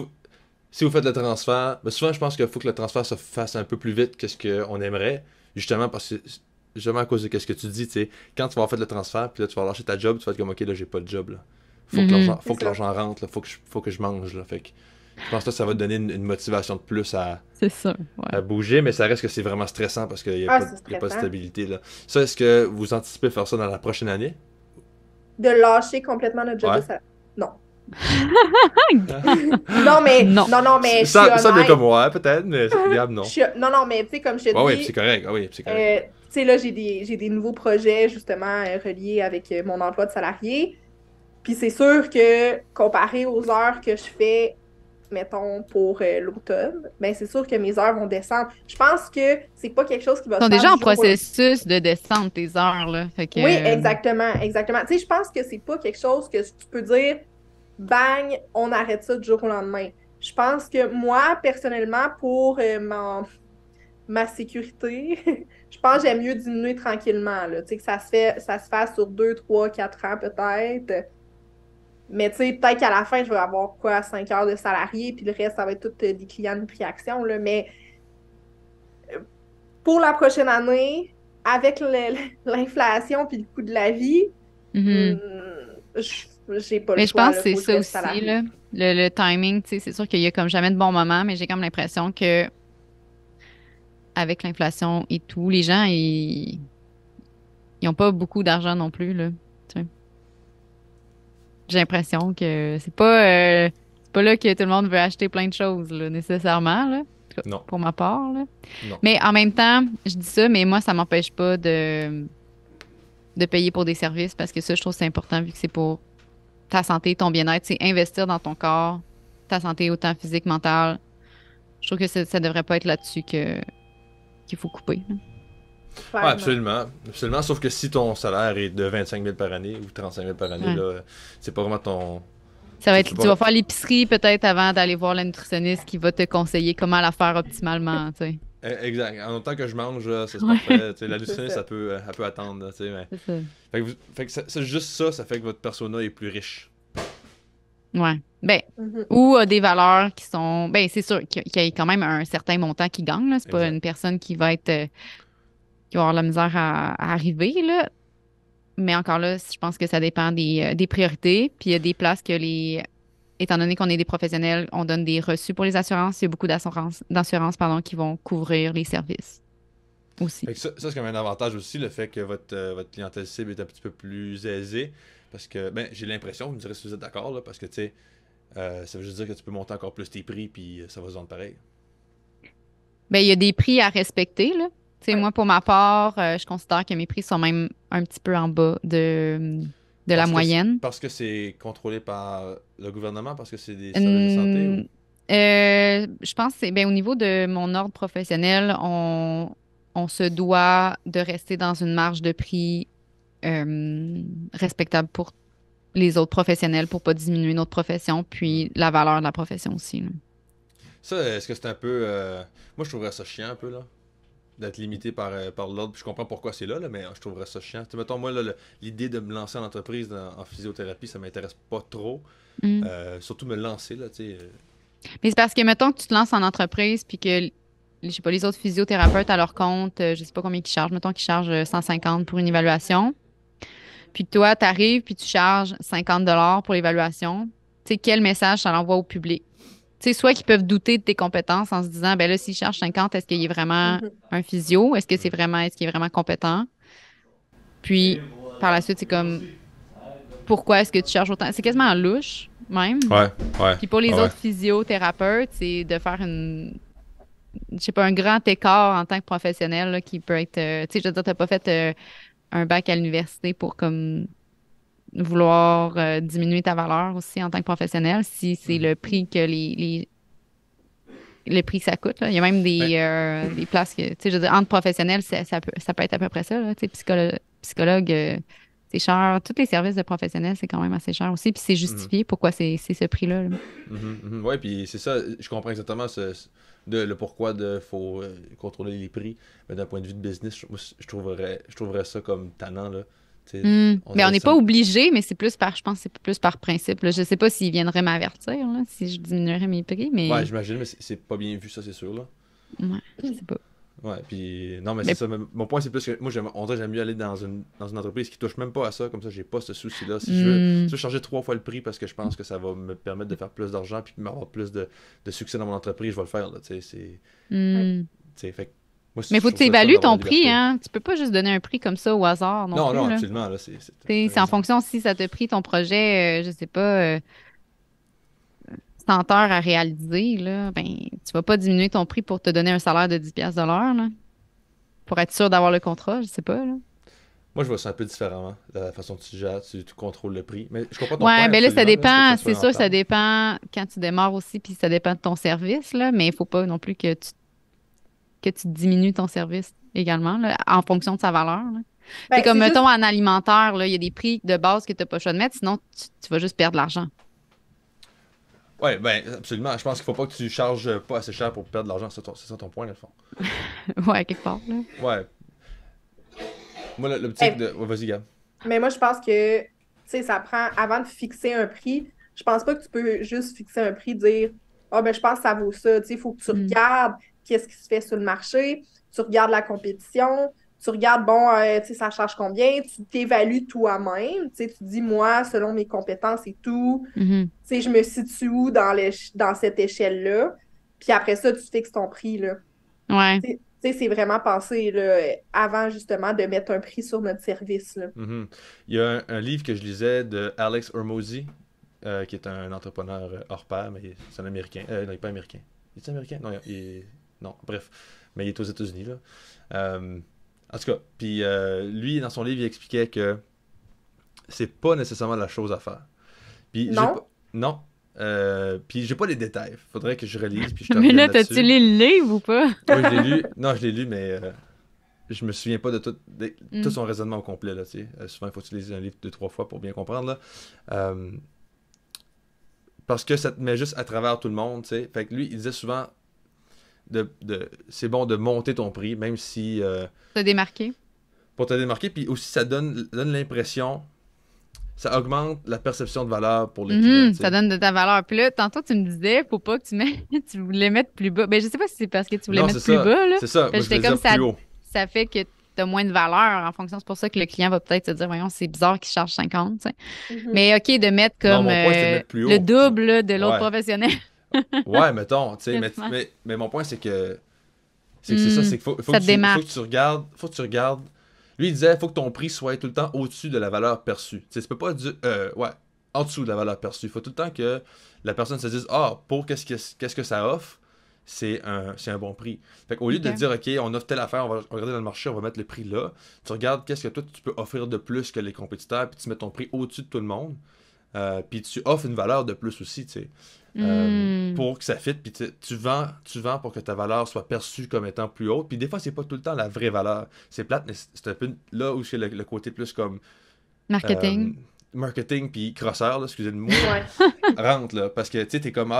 vous faites le transfert, ben souvent, je pense qu'il faut que le transfert se fasse un peu plus vite que ce qu'on aimerait. Justement, parce que. Justement à cause de ce que tu dis, tu sais. Quand tu vas avoir fait le transfert, puis là, tu vas lâcher ta job, tu vas être comme, ok, là, j'ai pas de job, là.
Mhm.
C'est
Faut que
ça.
l'argent rentre, là. Faut que je mange, là. Fait que. Je pense que ça va te donner une motivation de plus
C'est ça, ouais.
à bouger, mais ça reste que c'est vraiment stressant parce qu'il n'y a,
Ah,
pas,
c'est
il y a pas de
stressant.
stabilité, là. Ça, est-ce que vous anticipez faire ça dans la prochaine année?
De lâcher complètement notre job de
Ouais.
salarié. Non. Non, mais,
Non.
non, mais je suis
Ça vient comme
honnête.
ouais, peut-être, mais Gab, non.
Non, non, mais tu sais, comme je te
Ouais, oui, c'est
dis,
correct. Ah oui, c'est correct.
tu sais, là, j'ai des nouveaux projets, justement, reliés avec mon emploi de salarié. Puis c'est sûr que comparé aux heures que je fais, mettons, pour l'automne, ben c'est sûr que mes heures vont descendre. Je pense que c'est pas quelque chose qui va
Ils
se
sont
faire
déjà
du
en
jour au lendemain.
processus de descendre tes heures, là. Fait
Oui,
que,
exactement, exactement. Tu sais, je pense que c'est pas quelque chose que tu peux dire, bang, on arrête ça du jour au lendemain. Je pense que moi, personnellement, pour ma sécurité, je pense que j'aime mieux diminuer tranquillement, là. Tu sais, que ça se fasse sur 2, 3, 4 ans peut-être. Mais tu sais, peut-être qu'à la fin, je vais avoir quoi, 5 heures de salarié, puis le reste, ça va être tout des clients de réaction, là. Mais pour la prochaine année, avec l'inflation puis le coût de la vie,
mhm.
j'ai pas le
Mais je
choix,
pense
là.
que c'est
Faut que je
ça
reste
aussi,
salarié.
là. Le timing, tu sais, c'est sûr qu'il y a comme jamais de bon moment, mais j'ai comme l'impression que avec l'inflation et tout, les gens, ils ont pas beaucoup d'argent non plus, là. Tu sais. J'ai l'impression que c'est pas là que tout le monde veut acheter plein de choses, là, nécessairement, là. En tout cas,
Non,
pour ma part, là.
non.
Mais en même temps, je dis ça, mais moi, ça m'empêche pas de payer pour des services parce que ça, je trouve que c'est important vu que c'est pour ta santé, ton bien-être, c'est investir dans ton corps, ta santé autant physique, mentale. Je trouve que ça devrait pas être là-dessus qu'il faut couper, là.
Ouais,
clairement.
absolument. Absolument. Sauf que si ton salaire est de 25 000 par année ou 35 000 par année,
Ouais.
là, c'est pas vraiment ton.
Ça va
Tu
être,
peux
tu vas
pas.
faire l'épicerie peut-être avant d'aller voir la nutritionniste qui va te conseiller comment la faire optimalement, tu sais.
Exact. En autant que je mange, là, c'est
Ouais,
parfait. Tu sais, la
C'est
nutritionniste,
ça.
elle peut attendre. Là, tu sais, mais...
c'est ça.
Fait que c'est juste ça, ça fait que votre persona est plus riche.
Ouais. Ben,
Mhm.
ou a des valeurs qui sont. Ben, c'est sûr qu'il y a quand même un certain montant qui gagne, là. C'est pas
Exact.
une personne qui va être qui va avoir la misère à arriver, là. Mais encore là, je pense que ça dépend des priorités. Puis il y a des places que étant donné qu'on est des professionnels, on donne des reçus pour les assurances. Il y a beaucoup d'assurances, pardon, qui vont couvrir les services aussi.
Fait que ça c'est quand même un avantage aussi, le fait que votre clientèle cible est un petit peu plus aisée. Parce que, ben, j'ai l'impression, vous me direz si vous êtes d'accord, là, parce que, tu sais, ça veut juste dire que tu peux monter encore plus tes prix, puis ça va se vendre pareil.
Ben, il y a des prix à respecter, là. Tu sais,
Ouais.
moi, pour ma part, je considère que mes prix sont même un petit peu en bas de la moyenne.
Parce que c'est contrôlé par le gouvernement, parce que c'est des services de santé,
Hum,
ou...
je pense que c'est ben, au niveau de mon ordre professionnel, on se doit de rester dans une marge de prix respectable pour les autres professionnels pour pas diminuer notre profession,
Hmm.
puis la valeur de la profession aussi, là.
Ça, est-ce que c'est un peu... Moi, je trouverais ça chiant, un peu, là. D'être limité par l'ordre. Puis je comprends pourquoi c'est là, mais je trouverais ça chiant. Tu sais, mettons, moi, là, l'idée de me lancer en entreprise en physiothérapie, ça m'intéresse pas trop.
Mm.
Surtout me lancer, là, tu sais.
Mais c'est parce que, mettons que tu te lances en entreprise, puis que, je sais pas, les autres physiothérapeutes à leur compte, je sais pas combien ils chargent, mettons qu'ils chargent 150 pour une évaluation, puis toi, tu arrives, puis tu charges 50 pour l'évaluation. Tu sais, quel message ça l'envoie au public? Tu sais, soit qu'ils peuvent douter de tes compétences en se disant, ben là, s'il charge 50, est-ce qu'il est vraiment
Mhm.
un physio?
Hmm.
Est-ce qu'il est vraiment compétent? Puis, par la suite, c'est comme, pourquoi est-ce que tu charges autant? C'est quasiment louche, même.
Ouais, ouais,
Puis pour les
ouais.
autres physiothérapeutes, c'est de faire je sais pas, un grand écart en tant que professionnel là, qui peut être, tu sais, je veux dire, t'as pas fait un bac à l'université pour comme vouloir diminuer ta valeur aussi en tant que professionnel si c'est
Mhm.
le prix que le prix que ça coûte, là. Il y a même
Ben,
des places que, tu sais, je veux dire, entre professionnels, ça peut être à peu près ça, là. Tu sais, psychologue, c'est cher. Tous les services de professionnels, c'est quand même assez cher aussi. Puis c'est
mhm.
justifié pourquoi c'est ce prix-là, là.
Mhm, mhm. Ouais, puis c'est ça, je comprends exactement le pourquoi de faut contrôler les prix, mais d'un point de vue de business, moi, je trouverais ça comme tannant, là. Tu sais, on
Mais on
dirait que
n'est
ça
pas
me-
obligé, mais je pense que c'est plus par principe, là. Je sais pas s'ils viendraient m'avertir, là, si je diminuerais mes prix,
Ouais,
mais
j'imagine, mais c'est pas bien vu, ça, c'est sûr, là.
ouais, je sais pas.
Ouais, puis non, mais c'est
Mais
ça. Mon point, c'est plus que moi, on dirait que j'aime mieux aller dans une entreprise qui touche même pas à ça, comme ça, j'ai pas ce souci-là. Si je veux changer 3 fois le prix parce que je pense que ça va me permettre de faire plus d'argent puis m'avoir plus de succès dans mon entreprise, je vais le faire, là. Tu sais,
Ouais.
hmm.
fait que moi,
Mais
je
faut que tu
trouve ça le fun
évalues
d'avoir la
ton prix,
liberté.
hein. Tu peux pas juste donner un prix comme ça au hasard non
Non,
plus,
non,
là.
absolument, là,
Tu sais,
t'as
c'est en
raison.
fonction si ça te pris ton projet, je sais pas, 100 heures à réaliser, là, ben, tu vas pas diminuer ton prix pour te donner un salaire de 10 piastres de l'heure, là. Pour être sûr d'avoir le contrat, je sais pas, là.
Moi, je vois ça un peu différemment, la façon dont tu gères, tu contrôles le prix. Mais je comprends ton
Ouais,
point,
ben là, ça
absolument, là, faut que ça
dépend.
soit
C'est sûr, ça
rentable.
dépend quand tu démarres aussi, puis ça dépend de ton service, là, mais il faut pas non plus que tu diminues ton service également, là, en fonction de sa valeur, là. C'est
Ben,
comme,
c'est juste,
mettons, en alimentaire, là, il y a des prix de base que tu n'as pas le choix de mettre, sinon tu vas juste perdre de l'argent.
Ouais, ben, absolument. Je pense qu'il faut pas que tu charges pas assez cher pour perdre de l'argent. C'est ça ton point, dans le fond.
Ouais, quelque part, là.
Ouais. Moi, l'optique
ben,
de. Ouais, vas-y, Gab.
mais moi, je pense que, tu sais, ça prend, avant de fixer un prix, je pense pas que tu peux juste fixer un prix, dire, ah, ben, je pense que ça vaut ça. Tu sais, il faut que tu
Mm.
regardes qu'est-ce qui se fait sur le marché, tu regardes la compétition, tu regardes, bon, tu sais, ça charge combien, tu t'évalues toi-même, tu sais, tu dis, moi, selon mes compétences et tout,
Mhm.
tu sais, je me situe où dans cette échelle-là. Puis après ça, tu fixes ton prix, là.
Ouais.
Tu sais, c'est vraiment pensé, là, avant, justement, de mettre un prix sur notre service, là.
Mhm. Il y a un livre que je lisais de Alex Hormozy, qui est un entrepreneur hors pair, mais c'est un Américain. Non, il n'est pas américain. Il est américain? Non, non, bref. Mais il est aux États-Unis, là. En tout cas, puis lui, dans son livre, il expliquait que c'est pas nécessairement la chose à faire. Puis j'ai
Non?
pas. Non. Puis j'ai pas les détails. Faudrait que je relise, puis je te
Mais
revienne
là, t'as-tu
là-dessus.
lu le livre ou pas?
Oui, je l'ai lu. Non, je l'ai lu, mais je me souviens pas de tout, tout son raisonnement au complet, là, tu sais. Souvent, il faut utiliser un livre 2-3 fois pour bien comprendre, là. Parce que ça te met juste à travers tout le monde, tu sais. Fait que lui, il disait souvent, c'est bon de monter ton prix, même si...
Te démarquer.
Pour te démarquer, puis aussi, ça donne l'impression... Ça augmente la perception de valeur pour les clients, tu sais.
Ça donne de ta valeur. Puis là, tantôt, tu me disais, faut pas que tu voulais mettre plus bas. Ben, je sais pas si c'est parce que tu voulais mettre plus bas, là.
C'est ça, moi, je voulais dire plus haut.
Ça fait que tu as moins de valeur en fonction. C'est pour ça que le client va peut-être se dire, voyons, c'est bizarre qu'il charge 50, tu sais. Mais OK, de mettre comme
mon point, c'est de mettre plus haut.
le double là, de l'autre professionnel.
Ouais, mettons, tu sais, mais mon point, c'est que c'est ça, c'est qu'il faut que tu regardes. Lui, il disait, il faut que ton prix soit tout le temps au-dessus de la valeur perçue. Tu sais, ça peut pas être en dessous de la valeur perçue. Il faut tout le temps que la personne se dise, pour qu'est-ce que ça offre, c'est un bon prix. Fait qu'au lieu de dire, OK, on offre telle affaire, on va regarder dans le marché, on va mettre le prix là, tu regardes qu'est-ce que toi, tu peux offrir de plus que les compétiteurs, puis tu mets ton prix au-dessus de tout le monde, puis tu offres une valeur de plus aussi, tu sais. Pour que ça fitte, puis tu vends pour que ta valeur soit perçue comme étant plus haute, puis des fois, c'est pas tout le temps la vraie valeur. C'est plate, mais c'est un peu là où c'est le côté plus comme... Marketing, puis crosseur, là, excusez le mot, rentre, là, parce que, tu sais, t'es comme,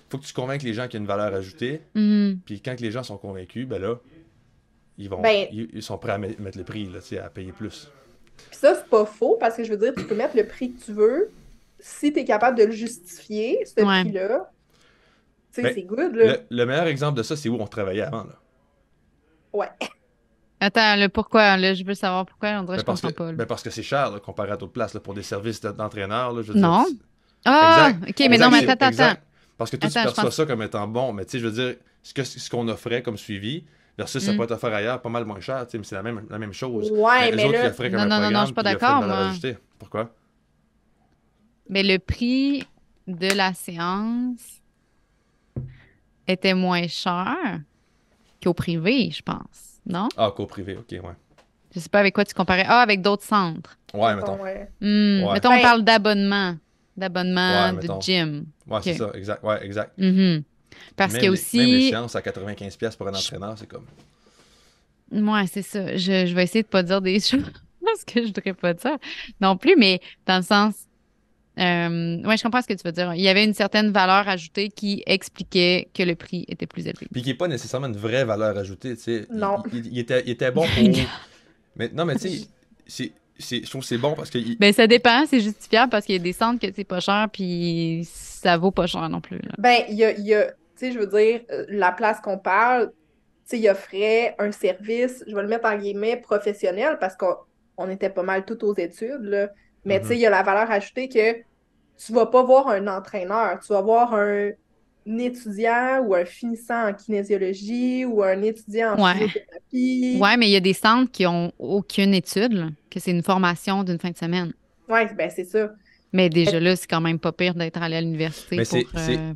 faut que tu convainques les gens qu'il y a une valeur ajoutée, puis quand les gens sont convaincus, ben là, ils sont prêts à mettre le prix, là, tu sais, à payer plus.
Puis ça, c'est pas faux, parce que je veux dire, tu peux mettre le prix que tu veux, si tu es capable de le justifier, ce prix-là, tu sais, c'est good, là.
Le meilleur exemple de ça, c'est où on travaillait avant, là.
Ouais.
Attends, pourquoi? Là, je veux savoir pourquoi. On dirait que je comprends pas.
Parce que c'est cher, là, comparé à d'autres places, là, pour des services d'entraîneur, là, je veux
non.
dire.
OK, mais non, mais attends.
Parce que toi, tu perçois ça comme étant bon, mais tu sais, je veux dire, ce qu'on offrait comme suivi, versus ça peut être offert ailleurs, pas mal moins cher, tu sais, mais c'est la même chose.
Ouais, mais
autres,
là...
ils offraient comme un programme,
non, je suis pas d'accord, moi.
Pourquoi?
Mais le prix de la séance était moins cher qu'au privé, je pense, non?
Qu'au privé, OK, ouais.
Je sais pas avec quoi tu comparais. avec d'autres centres.
Ouais, mettons.
Mettons, on parle d'abonnement de gym.
Ouais, c'est ça, exact. Ouais, exact.
Parce qu'il y a aussi...
Même les séances à 95$ pour un entraîneur, c'est comme...
Ouais, c'est ça. Je vais essayer de pas dire des choses parce que je voudrais pas dire non plus, mais dans le sens... je comprends ce que tu veux dire. Il y avait une certaine valeur ajoutée qui expliquait que le prix était plus élevé.
Puis qui n'est pas nécessairement une vraie valeur ajoutée, tu sais.
Non.
Il était bon pour... mais tu sais, je trouve que c'est bon parce que...
ça dépend, c'est justifiable parce qu'il y a des centres que c'est pas cher puis ça vaut pas cher non plus, là.
Il y a tu sais, je veux dire, la place qu'on parle, tu sais, il offrait un service, je vais le mettre en guillemets, professionnel parce qu'on était pas mal tout aux études, là. Mais tu sais, il y a la valeur ajoutée que tu vas pas voir un entraîneur, tu vas voir un étudiant ou un finissant en kinésiologie ou un étudiant en physiothérapie.
Ouais, mais il y a des centres qui ont aucune étude, là, que c'est une formation d'une fin de semaine.
Ouais, c'est ça.
Mais déjà là, c'est quand même pas pire d'être allé à l'université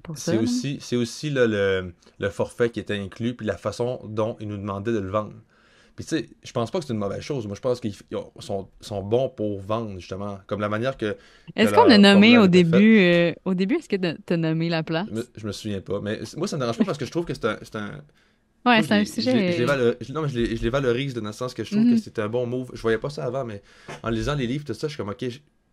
pour ça.
C'est aussi là, le forfait qui était inclus puis la façon dont ils nous demandaient de le vendre. Puis tu sais, je pense pas que c'est une mauvaise chose. Moi, je pense qu'ils sont bons pour vendre, justement. Comme la manière que...
Est-ce qu'on a nommé au début... est-ce que tu as nommé la place?
Je me souviens pas. Mais moi, ça me dérange pas parce que je trouve que c'est un...
Ouais, c'est un sujet...
je les valorise dans le sens que je trouve que c'est un bon move. Je voyais pas ça avant, mais en lisant les livres, tout ça, je suis comme, OK,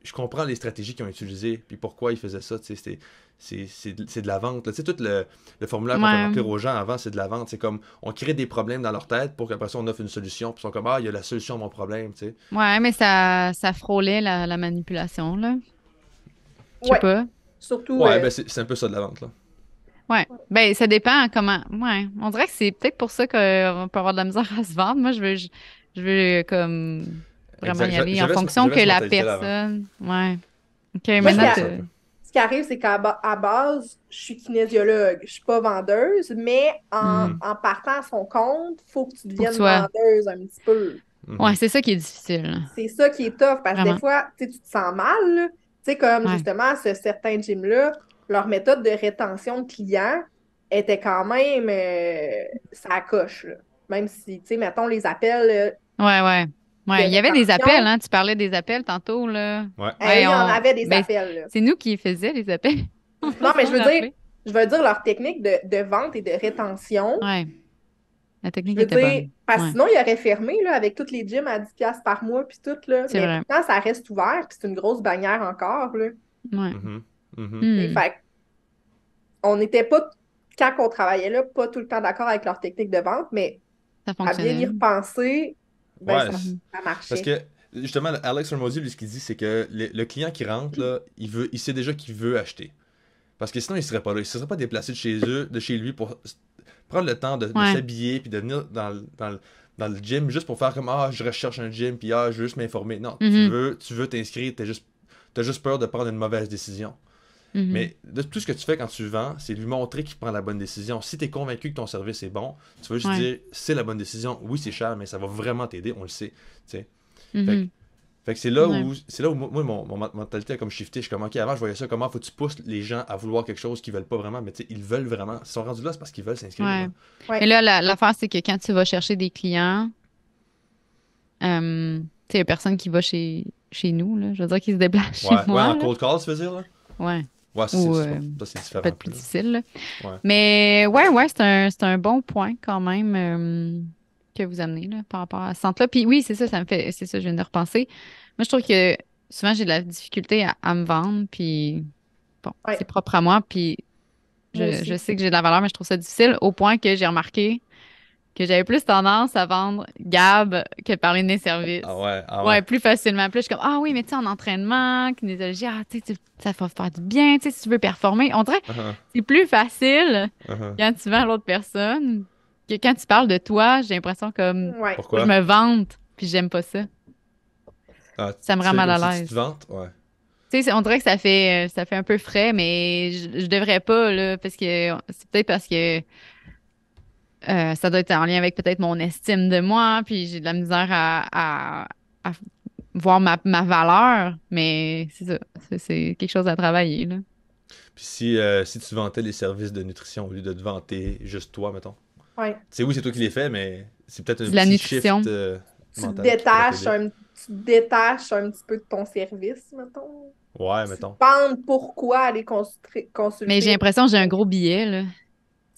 je comprends les stratégies qu'ils ont utilisées, puis pourquoi ils faisaient ça, tu sais, c'est de la vente. Tu sais, tout le formulaire qu'on fait remplir aux gens avant, c'est de la vente. C'est comme, on crée des problèmes dans leur tête pour qu'après ça, on offre une solution, puis ils sont comme, il y a la solution à mon problème, tu sais.
Ouais, mais ça frôlait la manipulation, là. Je sais pas.
Surtout...
Ouais, c'est un peu ça de la vente, là.
Ouais, ça dépend comment... Ouais, on dirait que c'est peut-être pour ça qu'on peut avoir de la misère à se vendre. Moi, je veux comme... Vraiment y aller en fonction que la personne... Ouais. OK, maintenant...
Ce qui arrive, c'est qu'à base, je suis kinésiologue. Je suis pas vendeuse, mais en partant à son compte, il faut que tu deviennes vendeuse un petit peu.
Ouais, c'est ça qui est difficile.
C'est ça qui est tough, parce que des fois, tu te sens mal. Tu sais, comme justement, certains gyms-là, leur méthode de rétention de clients était quand même... ça coche, là. Même si, tu sais, mettons, les appels...
Ouais, il y avait des appels, hein. Tu parlais des appels tantôt, là.
Ouais.
Il y en avait des appels, là.
C'est nous qui faisions les appels.
Non, mais je veux dire leur technique de vente et de rétention.
Ouais. La
Je
technique
veux
était
dire,
bonne.
parce que
Ouais,
sinon, il aurait fermé là, avec tous les gyms à 10$ par mois puis tout, là.
c'est
Mais
vrai.
pourtant, ça reste ouvert, puis c'est une grosse bannière encore, là.
Ouais.
Mhm. Mhm.
Et
Hmm,
fait on n'était pas, quand on travaillait là, pas tout le temps d'accord avec leur technique de vente, mais
ça
à bien y
fonctionnait.
repenser, ben
Ouais,
Mhm.
ça
parce
marchait.
que justement, Alex Hormozy, lui, ce qu'il dit, c'est que le client qui rentre, là, il sait déjà qu'il veut acheter. Parce que sinon, il serait pas là. Il se serait pas déplacé de chez lui pour prendre le temps de
Ouais.
s'habiller puis de venir dans le gym juste pour faire comme ah, je recherche un gym puis ah, je veux juste m'informer. Non,
Mhm.
tu veux t'inscrire, t'as juste peur de prendre une mauvaise décision.
Mhm.
Mais de tout ce que tu fais quand tu vends, c'est lui montrer qu'il prend la bonne décision. Si tu es convaincu que ton service est bon, tu vas juste
Ouais.
dire c'est la bonne décision. Oui, c'est cher, mais ça va vraiment t'aider, on le sait. Tu sais. Fait que,
Mhm.
fait que
Ouais.
c'est là où moi, mon mentalité a comme shifté. Je suis comme, ok, avant, je voyais ça, comment faut que tu pousses les gens à vouloir quelque chose qu'ils veulent pas vraiment, mais tu sais, ils veulent vraiment. Ils sont rendus là, c'est parce qu'ils veulent s'inscrire.
Ouais.
Là.
Mais
Ouais.
là, l'affaire, c'est que quand tu vas chercher des clients, tu sais, il y a personne qui va chez nous, là. Je veux dire, qui se déplace chez
Ouais, en
moi, là.
cold call, tu veux dire, là?
Ouais.
Ouais,
Ou
ça, c'est
ça peut
différent un
être
peu,
plus
là.
difficile, là.
Ouais.
Mais ouais, c'est un bon point quand même que vous amenez là, par rapport à ce centre-là. Puis oui, c'est ça, c'est ça, je viens de repenser. Moi, je trouve que souvent j'ai de la difficulté à me vendre, puis bon, c'est
Ouais.
propre à moi, puis
Moi
je
aussi.
sais que j'ai de la valeur, mais je trouve ça difficile au point que j'ai remarqué que j'avais plus tendance à vendre Gab que de parler de mes
Ah
services.
ouais, ah ouais.
Ouais, plus facilement. Puis là, je suis comme, ah oui, mais tu sais, en entraînement, kinésiologie, ah, tu sais, ça va faire du bien, tu sais, si tu veux performer. On dirait que
Uh-huh,
c'est plus facile
uh-huh.
quand tu vends à l'autre personne que quand tu parles de toi, j'ai l'impression comme
Ouais.
je
Pourquoi?
me vante, puis j'aime pas ça.
Ah,
Ça me
tu
rend
fais
mal
comme
à
si tu te
l'aise.
vantes? Ouais.
Tu sais, on dirait que ça fait un peu frais, mais je devrais pas, là, parce que c'est peut-être parce que ça doit être en lien avec peut-être mon estime de moi, puis j'ai de la misère à voir ma valeur, mais c'est ça. C'est quelque chose à travailler, là.
Puis si tu vantais les services de nutrition au lieu de te vanter juste toi, mettons.
Ouais.
Tu sais, oui, c'est toi qui les fais, mais c'est peut-être un
C'est de la
petit shift
nutrition.
mental qui pourrait t'aider.
Tu te détaches un petit peu de ton service, mettons.
Ouais,
Tu te
mettons.
demandes pourquoi aller
Mais j'ai
consulter.
l'impression que j'ai un gros billet, là.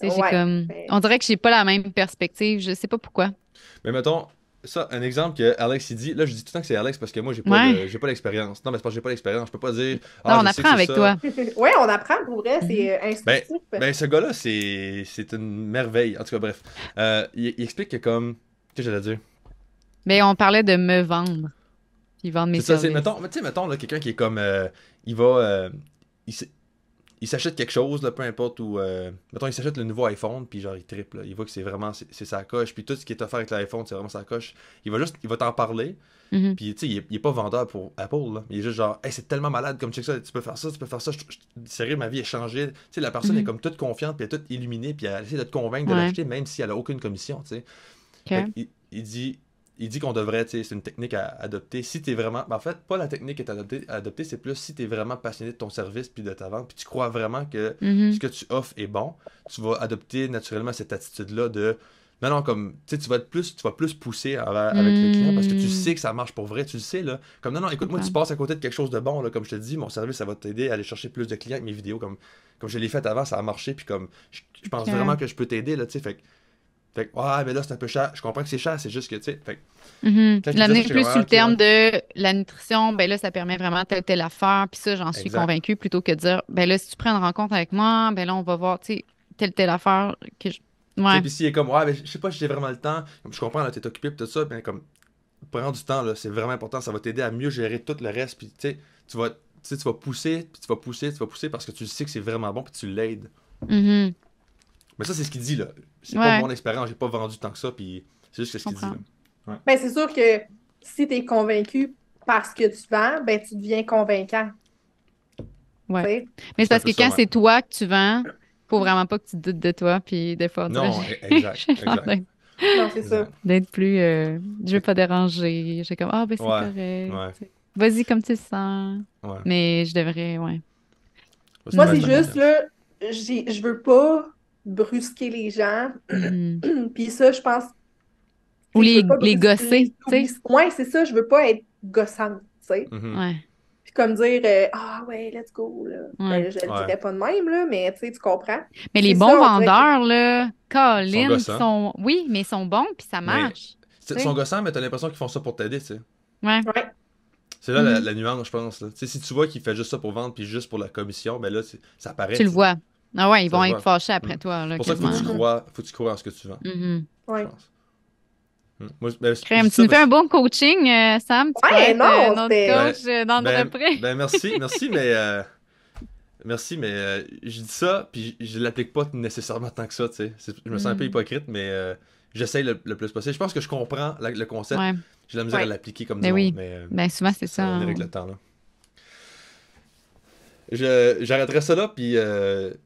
Tu sais, j'ai
Ouais.
comme.
Mais
On dirait que j'ai pas la même perspective. Je sais pas pourquoi.
Mais mettons, ça, un exemple que Alex il dit, là je dis tout le temps que c'est Alex parce que moi
Ouais.
j'ai pas l'expérience. Non, mais c'est parce que j'ai pas l'expérience. Je peux pas dire,
Non,
ah,
on
je sais que
apprend
c'est
avec
ça.
toi.
ouais, on apprend pour vrai,
Mhm.
c'est
Ben,
instructif.
ben ce gars-là, c'est une merveille. En tout cas, bref. Il explique que comme. Qu'est-ce que j'allais dire?
Mais on parlait de me vendre, puis vendre mes
C'est ça,
services.
mettons, tu sais, mettons, là, quelqu'un qui est comme. Il va. Il, s- il s'achète quelque chose, là, peu importe où. Mettons, il s'achète le nouveau iPhone, puis genre, il triple. Là. Il voit que c'est vraiment. C'est sa coche, puis tout ce qui est offert avec l'iPhone, c'est vraiment sa coche. Il va t'en parler,
Mhm.
puis tu sais, il est pas vendeur pour Apple, là. Il est juste genre, hey, c'est tellement malade comme check ça, tu peux faire ça, tu peux faire ça. Sérieux, ma vie a changé. Tu sais, la personne est
Mhm.
comme toute confiante, puis elle est toute illuminée, puis elle essaie de te convaincre de
Ouais.
l'acheter, même si elle a aucune commission, tu sais. Fait
OK.
qu'il dit. Il dit qu'on devrait, tu sais, c'est une technique à adopter. Si t'es vraiment. Ben, en fait, pas la technique à adopter, c'est plus si t'es vraiment passionné de ton service puis de ta vente, puis tu crois vraiment que ce
Mhm.
que tu offres est bon, tu vas adopter naturellement cette attitude-là de. Non, non, comme, tu sais, tu vas plus pousser avec le client parce que tu sais
Mhm.
que ça marche pour vrai, tu le sais, là. Comme, non, non,
Je
écoute, moi, tu
comprends.
passes à côté de quelque chose de bon, là, comme je te dis, mon service, ça va t'aider à aller chercher plus de clients avec mes vidéos, comme je l'ai fait avant, ça a marché, puis comme, je pense vraiment
OK.
que je peux t'aider, là, tu sais, fait que, ouais, mais là, c'est un peu cher, je comprends que c'est cher, c'est juste que, tu sais, fait que,
Mhm.
quand je te disais ça,
L'amener
j'étais
plus
comme,
sur
ah,
le
ok, ouais.
terme de la nutrition, ben là, ça permet vraiment telle affaire, puis ça, j'en suis
Exact.
convaincue, plutôt que de dire, ben là, si tu prends une rencontre avec moi, ben là, on va voir, tu sais, telle affaire que je...
Tu sais,
Ouais.
puis s'il est comme, ouais, mais je sais pas si j'ai vraiment le temps, comme je comprends, là, t'es occupé, pis tout ça, mais comme, prends du temps, là, c'est vraiment important, ça va t'aider à mieux gérer tout le reste, puis tu sais, tu vas pousser, puis tu vas pousser parce que tu sais que c'est vraiment bon, puis tu l'aides.
Mhm.
Mais ça, c'est ce qu'il dit, là. C'est pas
Ouais,
mon expérience, j'ai pas vendu tant que ça, puis c'est juste
je
ce qu'il dit, là.
comprends.
Ouais.
Ben, c'est sûr que si tu es convaincu parce que tu vends, ben, tu deviens convaincant. Tu
Ouais.
sais.
Mais c'est
C'est un
parce
peu
que
ça,
quand
ouais.
c'est toi que tu vends, faut vraiment pas que tu doutes de toi, puis des fois, on dirait,
Non, exact,
j'ai l'air
exact,
Non, c'est ça.
exact.
d'être plus, je veux
Fait
pas déranger, j'ai comme, ah, ben
que,
c'est
ouais,
correct,
ouais,
tu sais. Vas-y comme tu le sens,
ouais.
mais je devrais, ouais.
Faut se
Moi,
faire
c'est
Mhm.
ta
juste,
confiance.
là, je veux pas brusquer les gens.
Mhm.
Puis ça, je pense,
Ou
tu sais, je veux pas
les
brusquer.
gosser, tu sais.
Ouais, c'est ça, je veux pas être gossante, tu sais.
Mhm.
Ouais.
puis comme dire ah ouais, let's go, là. Ben,
Ouais.
là, je le
Ouais.
dirais pas de même, là, mais tu sais, tu comprends.
Mais les
C'est
bons
ça, on dirait que.
vendeurs, là,
Ils sont
Colin, qui
gossants.
sont. Oui, mais ils sont bons, puis ça
Mais
marche.
ils
Tu sais?
sont gossants, mais t'as l'impression qu'ils font ça pour t'aider, tu sais.
Ouais.
Ouais,
C'est là
Mhm.
la nuance, je pense. Là. Tu sais, si tu vois qu'il fait juste ça pour vendre puis juste pour la commission, ben là, ça paraît,
Tu le
tu sais.
vois. Ah ouais, ils
Ça
vont
se
être
voit.
fâchés
Mm.
après toi,
C'est
là,
pour ça qu'il faut que
quasiment.
tu
Là.
crois, faut que tu crois en ce que tu vends,
Mhm.
je
ouais.
pense. Moi, ben, je
Crème,
dis
tu
ça
nous fais un
parce
bon coaching, Sam. Tu pourrais
Ouais,
être
non,
notre
c'était.
ben,
coach
ben,
d'entreprise.
ben, merci, mais je dis ça, puis je l'applique pas nécessairement tant que ça, tu sais. Je me sens un peu
Mhm.
hypocrite, mais j'essaye le plus possible. Je pense que je comprends le concept,
Ouais,
j'ai de la misère à
Ouais.
l'appliquer comme du
ben
monde,
oui.
mais
Ben souvent, c'est
ça
ça.
va venir avec
Hein.
le temps, là. J'arrêterai ça là, puis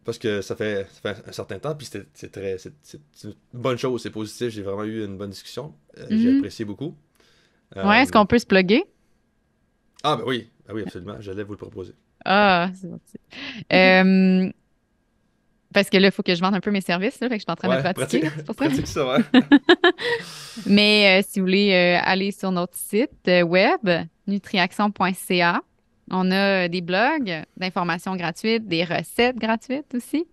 parce que ça fait un certain temps, puis c'est une bonne chose, c'est positif, j'ai vraiment eu une bonne discussion, j'ai
Mhm.
apprécié beaucoup.
Ouais, est-ce
Euh,
qu'on peut se plugger?
ah oui, absolument, j'allais vous le proposer.
Ah, c'est gentil. Euh, Parce que là, il faut que je vende un peu mes services, là, fait que je suis en train de
Ouais,
pratiquer,
pratique,
là, c'est pour ça.
pratique ça, ouais.
Mais si vous voulez aller sur notre site web, nutriaction.ca, on a des blogs d'informations gratuites, des recettes gratuites aussi.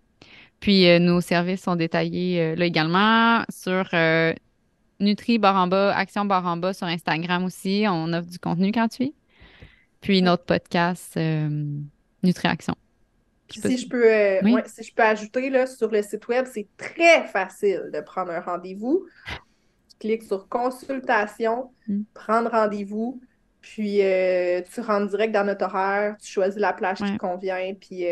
Puis nos services sont détaillés là également sur Nutri barre en bas, Action barre en bas sur Instagram aussi. On offre du contenu gratuit. Puis
Ouais.
notre podcast Nutriaction. Je sais
Puis
pas
si je
si.
peux,
Oui.
ouais, si je peux ajouter là, sur le site web, c'est très facile de prendre un rendez-vous. Tu cliques sur consultation,
Mm.
prendre rendez-vous, puis tu rentres direct dans notre horaire, tu choisis la plage qui
Ouais.
te convient, puis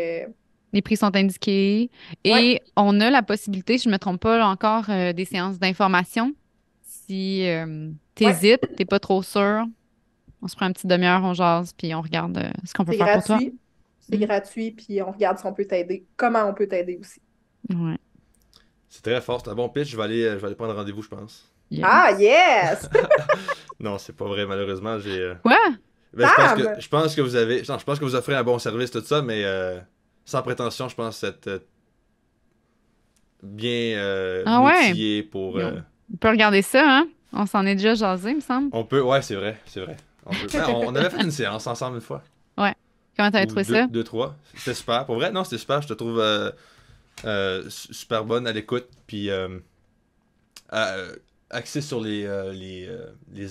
Les prix sont indiqués.
ouais,
Et on a la possibilité, si je ne me trompe pas, là, encore des séances d'information. Si
ouais,
t'hésites, t'es pas trop sûr, on se prend une petite demi-heure, on jase, puis on regarde ce qu'on peut
c'est
faire pour toi.
gratuit. C'est
Mm.
gratuit, puis on regarde si on peut t'aider, comment on peut t'aider aussi.
Ouais.
C'est très fort, c'est un bon pitch, je vais aller prendre rendez-vous, je pense.
Ah,
Yes.
yes!
Non, c'est pas vrai, malheureusement,
Quoi?
ben,
Sam!
je pense que vous avez, non, je pense que vous offrez un bon service, tout ça, mais sans prétention, je pense être bien
Ah ouais.
outillé pour...
On peut regarder ça, hein? On s'en est déjà jasé, il me semble.
on peut, ouais, c'est vrai, c'est vrai. On peut. Ben, on avait fait une séance ensemble une fois,
Ouais. Comment t'avais
ou
trouvé ça?
deux, trois. C'était super. Pour vrai, non, c'était super. Je te trouve super bonne à l'écoute, puis euh, axée sur les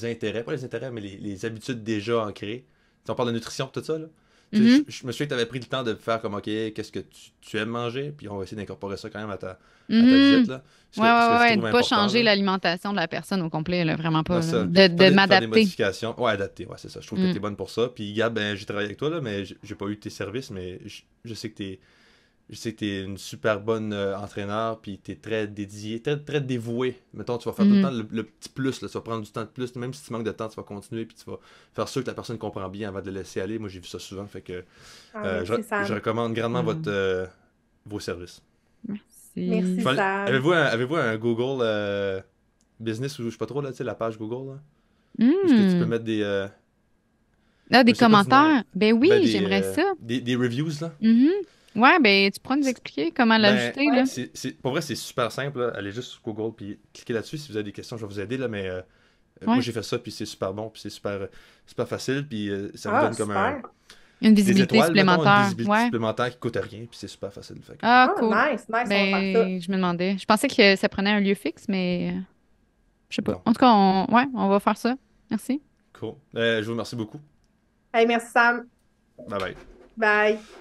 intérêts, pas les intérêts, mais les habitudes déjà ancrées. Si on parle de nutrition, tout ça, là. Tu sais,
Mhm.
je me souviens que tu avais pris le temps de faire comme, OK, qu'est-ce que tu aimes manger, puis on va essayer d'incorporer ça quand même à ta visite,
Mhm.
là.
Ouais, ouais,
Ce que je
ouais. De
trouve
pas
important,
changer
là.
l'alimentation de la personne au complet, là, vraiment
Non,
pas. Là.
ça.
De
Faire des
m'adapter.
modifications. Ouais, adapter, ouais, c'est ça. Je trouve que
Mm.
t'es bonne pour ça. Puis, Gab, ben, j'ai travaillé avec toi, là, mais j'ai pas eu tes services, mais je sais que t'es une super bonne entraîneur, puis t'es très dédié, très dévoué. Mettons, tu vas faire tout le
Mhm.
temps le petit plus, là, tu vas prendre du temps de plus, même si tu manques de temps, tu vas continuer, puis tu vas faire sûr que la personne comprend bien avant de le laisser aller. Moi, j'ai vu ça souvent, fait que
Ah,
je,
merci,
je
Sam.
recommande grandement
Mm.
vos services.
Merci.
Merci, Sam.
Avez-vous un Google Business, ou je sais pas trop, là, tu sais, la page Google, là? Où est-ce que tu peux
Mm.
mettre
Ah,
je
des
me souviens pas du nom.
commentaires? Ben oui,
Ben,
j'aimerais ça.
des reviews, là.
Mhm. Ouais, ben tu pourras nous
C'est-
expliquer comment
Ben,
l'ajouter, là.
Ouais.
pour vrai, c'est super simple, là. Allez juste sur Google, puis cliquez là-dessus. Si vous avez des questions, je vais vous aider, là, mais moi,
Ouais.
j'ai fait ça, puis c'est super bon, puis c'est super facile, puis ça vous
Ah,
donne comme
super.
Une
des
visibilité
étoiles, mettons, une
supplémentaire.
visibilité
Ouais.
supplémentaire qui coûte rien, puis c'est super facile. Fait que,
Ah,
Ah,
cool.
nice, nice, on va faire ça.
Ben, je me demandais. Je pensais que ça prenait un lieu fixe, mais je sais pas.
non,
En tout cas, ouais, on va faire ça. Merci.
cool. Je vous remercie beaucoup.
Hey, merci, Sam.
Bye bye.
Bye.